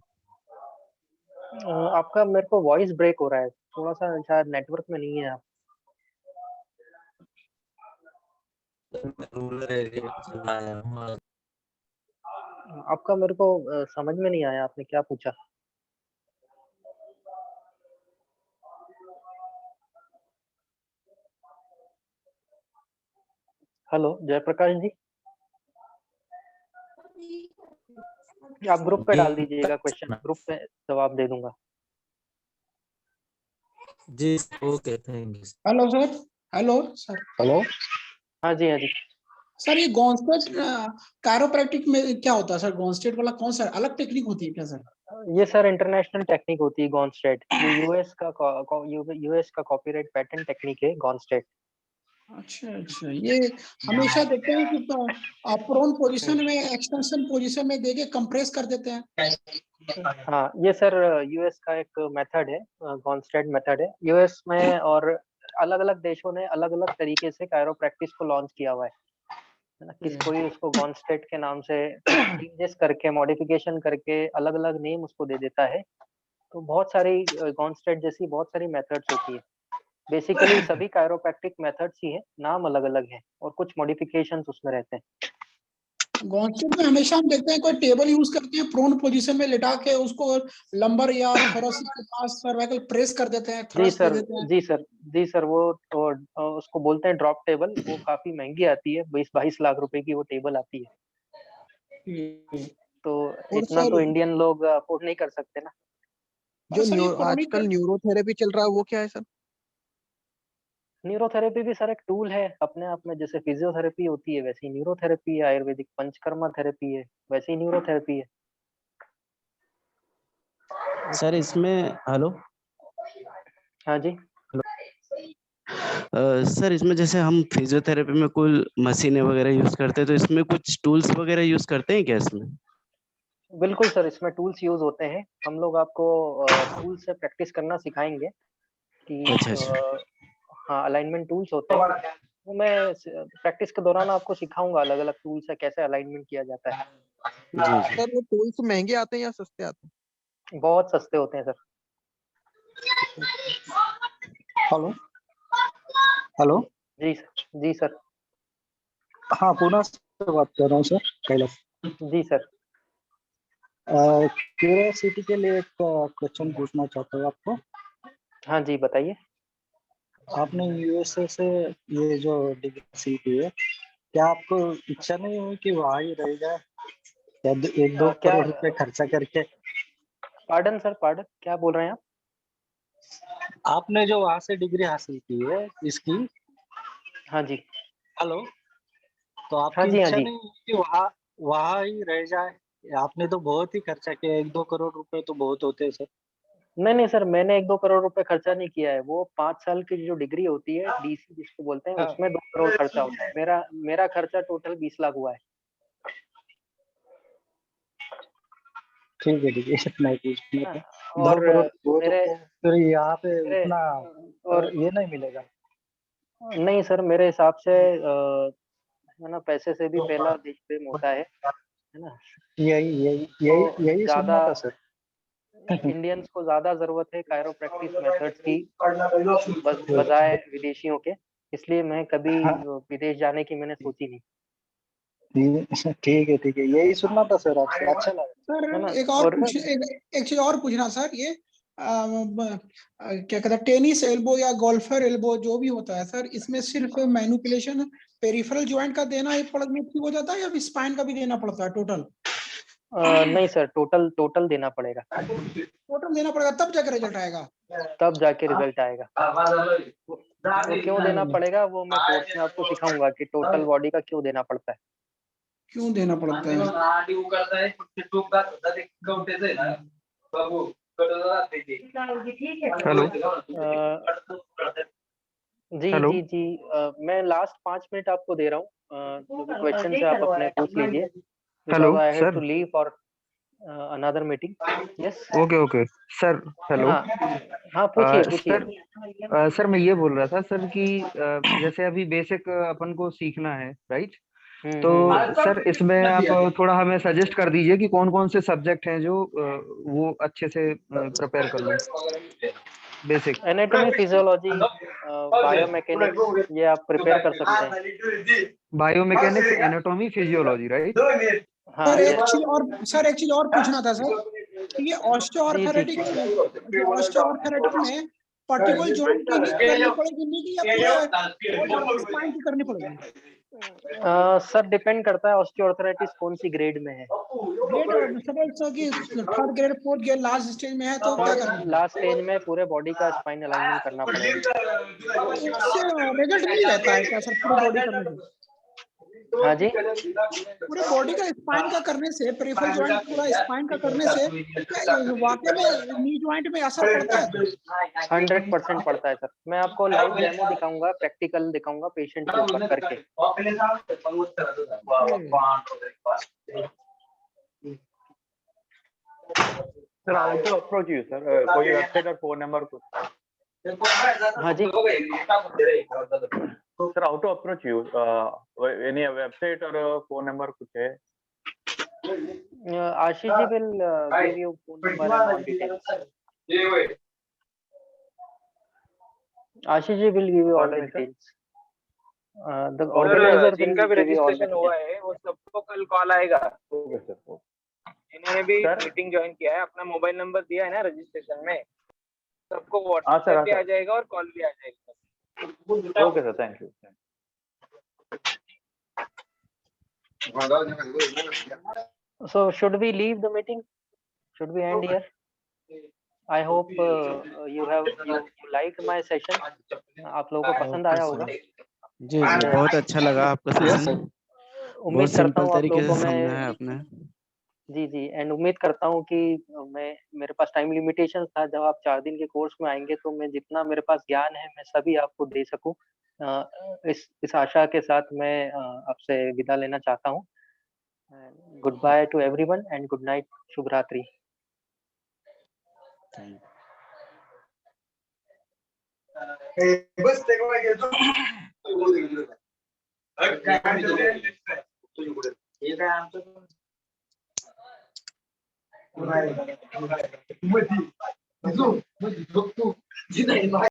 आपका मेरे को वॉइस ब्रेक हो रहा है, थोड़ा सा शायद नेटवर्क में नहीं है आप। रूरल एरिया से आया हूँ। आपका मेरे को समझ में नहीं आया, आपने क्या पूछा? हेलो जयप्रकाश जी, आप ग्रुप पे डाल दीजिएगा क्वेश्चन, ग्रुप पे जवाब दे दूंगा। जी okay, thank you. Hello sir. Hello sir. Hello. हाँ जी, हाँ जी। सर ये गॉन्स्टेट कायरोप्रैक्टिक में क्या होता है सर? गॉन्स्टेट वाला कौन सा अलग टेक्निक होती है क्या सर? ये सर इंटरनेशनल टेक्निक होती है गॉनस्टेट। ये यूएस का कॉपीराइट पैटर्न टेक्निक है गॉनस्टेट। अच्छा, ये हमेशा देखते हैं कि प्रोन पोजीशन में एक्सटेंशन पोजीशन में देके कंप्रेस कर देते हैं। हाँ, ये सर यूएस का एक मेथड है, गॉनस्टेड मेथड है यूएस में, और अलग-अलग देशों ने अलग-अलग तरीके से कायरोप्रैक्टिस को लॉन्च किया हुआ है ना? कोई उसको गॉनस्टेड के नाम से चेंजेस करके, मॉडिफिकेशन करके अलग-अलग नेम उसको दे देता है। तो बहुत सारी गॉनस्टेड जैसी बहुत सारी मेथड्स होती है। बेसिकली सभी कायरोप्रैक्टिक मेथड्स ही हैं, नाम अलग-अलग हैं और कुछ मॉडिफिकेशंस उसमें रहते हैं। गॉनस्टेड में हमेशा हम देखते हैं कोई टेबल यूज करते हैं, प्रोन पोजीशन में लिटा के उसको लंबर या थोरेसिक के पास सर्वाइकल प्रेस कर देते हैं, थ्रस्ट दे देते हैं। जी सर, वो उसको बोलते हैं ड्रॉप टेबल। वो काफी महंगी आती है, 20-22 लाख रुपए की वो टेबल आती है। तो इतना तो इंडियन लोग अफोर्ड नहीं कर सकते ना। जो आजकल न्यूरोथेरेपी चल रहा है वो क्या है सर? न्यूरोथेरेपी भी सर एक टूल है अपने आप में, जैसे फिजियोथेरेपी होती है वैसे ही न्यूरोथेरेपी है, आयुर्वेदिक पंचकर्मा थेरेपी है, वैसे ही न्यूरोथेरेपी है। सर इसमें हेलो। हाँ जी। सर इसमें जैसे हम फिजियोथेरेपी में कोई मशीनें वगैरह यूज करते हैं, तो इसमें कुछ टूल्स वगैरह यूज करते हैं क्या इसमें? बिल्कुल सर, इसमें टूल्स यूज होते हैं। हम लोग आपको टूल्स से प्रैक्टिस करना सिखाएंगे कि हाँ, अलाइनमेंट टूल्स होते हैं। वो मैं प्रैक्टिस के दौरान आपको सिखाऊंगा अलग-अलग टूल्स से कैसे अलाइनमेंट किया जाता है। सर वो टूल्स महंगे आते हैं या सस्ते आते हैं? बहुत सस्ते होते हैं सर। हेलो। जी सर। हाँ, पुणे से बात कर रहा हूँ सर, कैलाश। जी सर। क्यूरियोसिटी के लिए एक क्वेश्चन पूछना चाहता हूँ आपको। हाँ जी, बताइए। आपने यूएसए से ये जो डिग्री सीखी है, क्या आपको इच्छा नहीं हुई कि वहाँ ही रह जाए, या 1-2 करोड़ रुपए खर्चा करके? पार्डन सर, पार्डन, क्या बोल रहे हैं आप? आपने जो वहाँ से डिग्री हासिल की है इसकी। हाँ जी। हेलो। तो आपकी हाँ जी, हाँ इच्छा जी। नहीं हुई कि वहाँ ही रह जाए? आपने तो बहुत ही खर्चा किया, 1-2 करोड़ रुपए तो बहुत होते हैं सर। नहीं सर, मैंने 1-2 करोड़ रुपए खर्चा नहीं किया है। वो 5 साल की जो डिग्री होती है, डीसी जिसको बोलते हैं, उसमें 2 करोड़ खर्चा होता है। मेरा खर्चा टोटल 20 लाख हुआ है। ठीक है, इतना ही पूछना था। और 2 करोड़ बहुत मेरे होते हैं, फिर यहाँ पे उतना और ये नहीं मिलेगा। नहीं सर, मेरे हिसाब से है ना, पैसे से भी पहला देश प्रेम होता है ना? यही सुनना था सर। इंडियंस को ज्यादा जरूरत है कायरोप्रैक्टिस मेथड्स की बजाय विदेशियों के, इसलिए मैं कभी विदेश जाने की मैंने सोची नहीं। ठीक है, यही सुनना था सर आपसे, अच्छा लगा। सर एक चीज और पूछना सर, ये क्या कहते हैं, टेनिस एल्बो या गोल्फर एल्बो जो भी होता है सर, इसमें सिर्फ मैनिपुलेशन पेरिफेरल जॉइंट का देना ही ठीक हो जाता है, या स्पाइन का भी देना पड़ता है टोटल? नहीं सर, टोटल देना पड़ेगा। टोटल देना पड़ेगा, तब जाकर रिजल्ट आएगा? तब जाके रिजल्ट आएगा। वो क्यों देना पड़ेगा वो मैं कोर्स में आपको सिखाऊंगा कि टोटल बॉडी का क्यों देना पड़ता है। क्यों देना पड़ता है? हेलो। जी। मैं लास्ट 5 मिनट आपको दे रहा हूँ। जो भी क्वेश्चन है आप अपने पूछ लीजिए। Hello I have sir. To leave for another meeting. Yes. Okay sir. Hello. हाँ, पूछिए। सर मैं ये बोल रहा था सर कि जैसे अभी बेसिक अपन को सीखना है, राइट? तो सर इसमें आप थोड़ा हमें सजेस्ट कर दीजिए कि कौन कौन से सब्जेक्ट हैं जो वो अच्छे से प्रिपेयर कर लूं। बेसिक एनाटॉमी, फिजियोलॉजी, बायोमैकेनिक्स, ये आप प्रिपेयर कर सकते हैं। Biomechanics, anatomy, physiology, right? हाँ, सर एक चीज और पूछना था सर, कि ये ऑस्टियोआर्थराइटिस में पर्टिकुलर जॉइंट की ही करनी पड़ेगी नीड, या पूरे स्पाइन की करनी पड़ेगी? सर डिपेंड करता है ऑस्टियोआर्थराइटिस कौन सी ग्रेड में है। ग्रेड सपोज कि 3rd grade 4th grade last stage में है, तो क्या करना है? लास्ट स्टेज में पूरे बॉडी का स्पाइन अलाइनमेंट करना पड़ेगा। इससे रिजल्ट नहीं रहता है क्या सर पूरी बॉडी करने से? हाँ जी पूरे बॉडी का स्पाइन का करने से, पेरिफेरल जॉइंट पूरा स्पाइन का करने से क्या वाकई में नी जॉइंट में असर पड़ता है? 100% पड़ता है सर। मैं आपको लाइव डेमो दिखाऊंगा, प्रैक्टिकल दिखाऊंगा पेशेंट के ऊपर करके। Sir how to approach you sir, कोई वेबसाइट और फोन नंबर कुछ? हाँ जी sir how to approach you, any website और फोन नंबर कुछ है? Ashish ji will give you phone number and all details. Ashish ji will give you all the details. The organiser जिनका भी will give you all the registration हुआ है वो सबको कल कॉल आएगा। Okay sir. इन्होंने भी सर? मीटिंग ज्वाइन किया है, अपना मोबाइल नंबर दिया है ना रजिस्ट्रेशन में, सबको हाँ व्हाट्सएप सर, हाँ भी आ सर। जाएगा और कॉल भी आ जाएगा। Okay sir, thank you. So should we leave the meeting? Should we end here? I hope you liked my session. आप लोगों को पसंद आया होगा। जी जी, बहुत अच्छा लगा आपका सेशन। उम्मीद बहुत करता सिंपल हूँ आप तरीके लोगों से को समझाया मैं आपने। जी जी एंड उम्मीद करता हूँ कि मेरे पास टाइम लिमिटेशन था। जब आप 4 दिन के कोर्स में आएंगे तो मैं जितना मेरे पास ज्ञान है मैं सभी आपको दे सकूं। इस आशा के साथ मैं आपसे विदा लेना चाहता हूँ। Good bye to everyone and good night, शुभ रात्रि।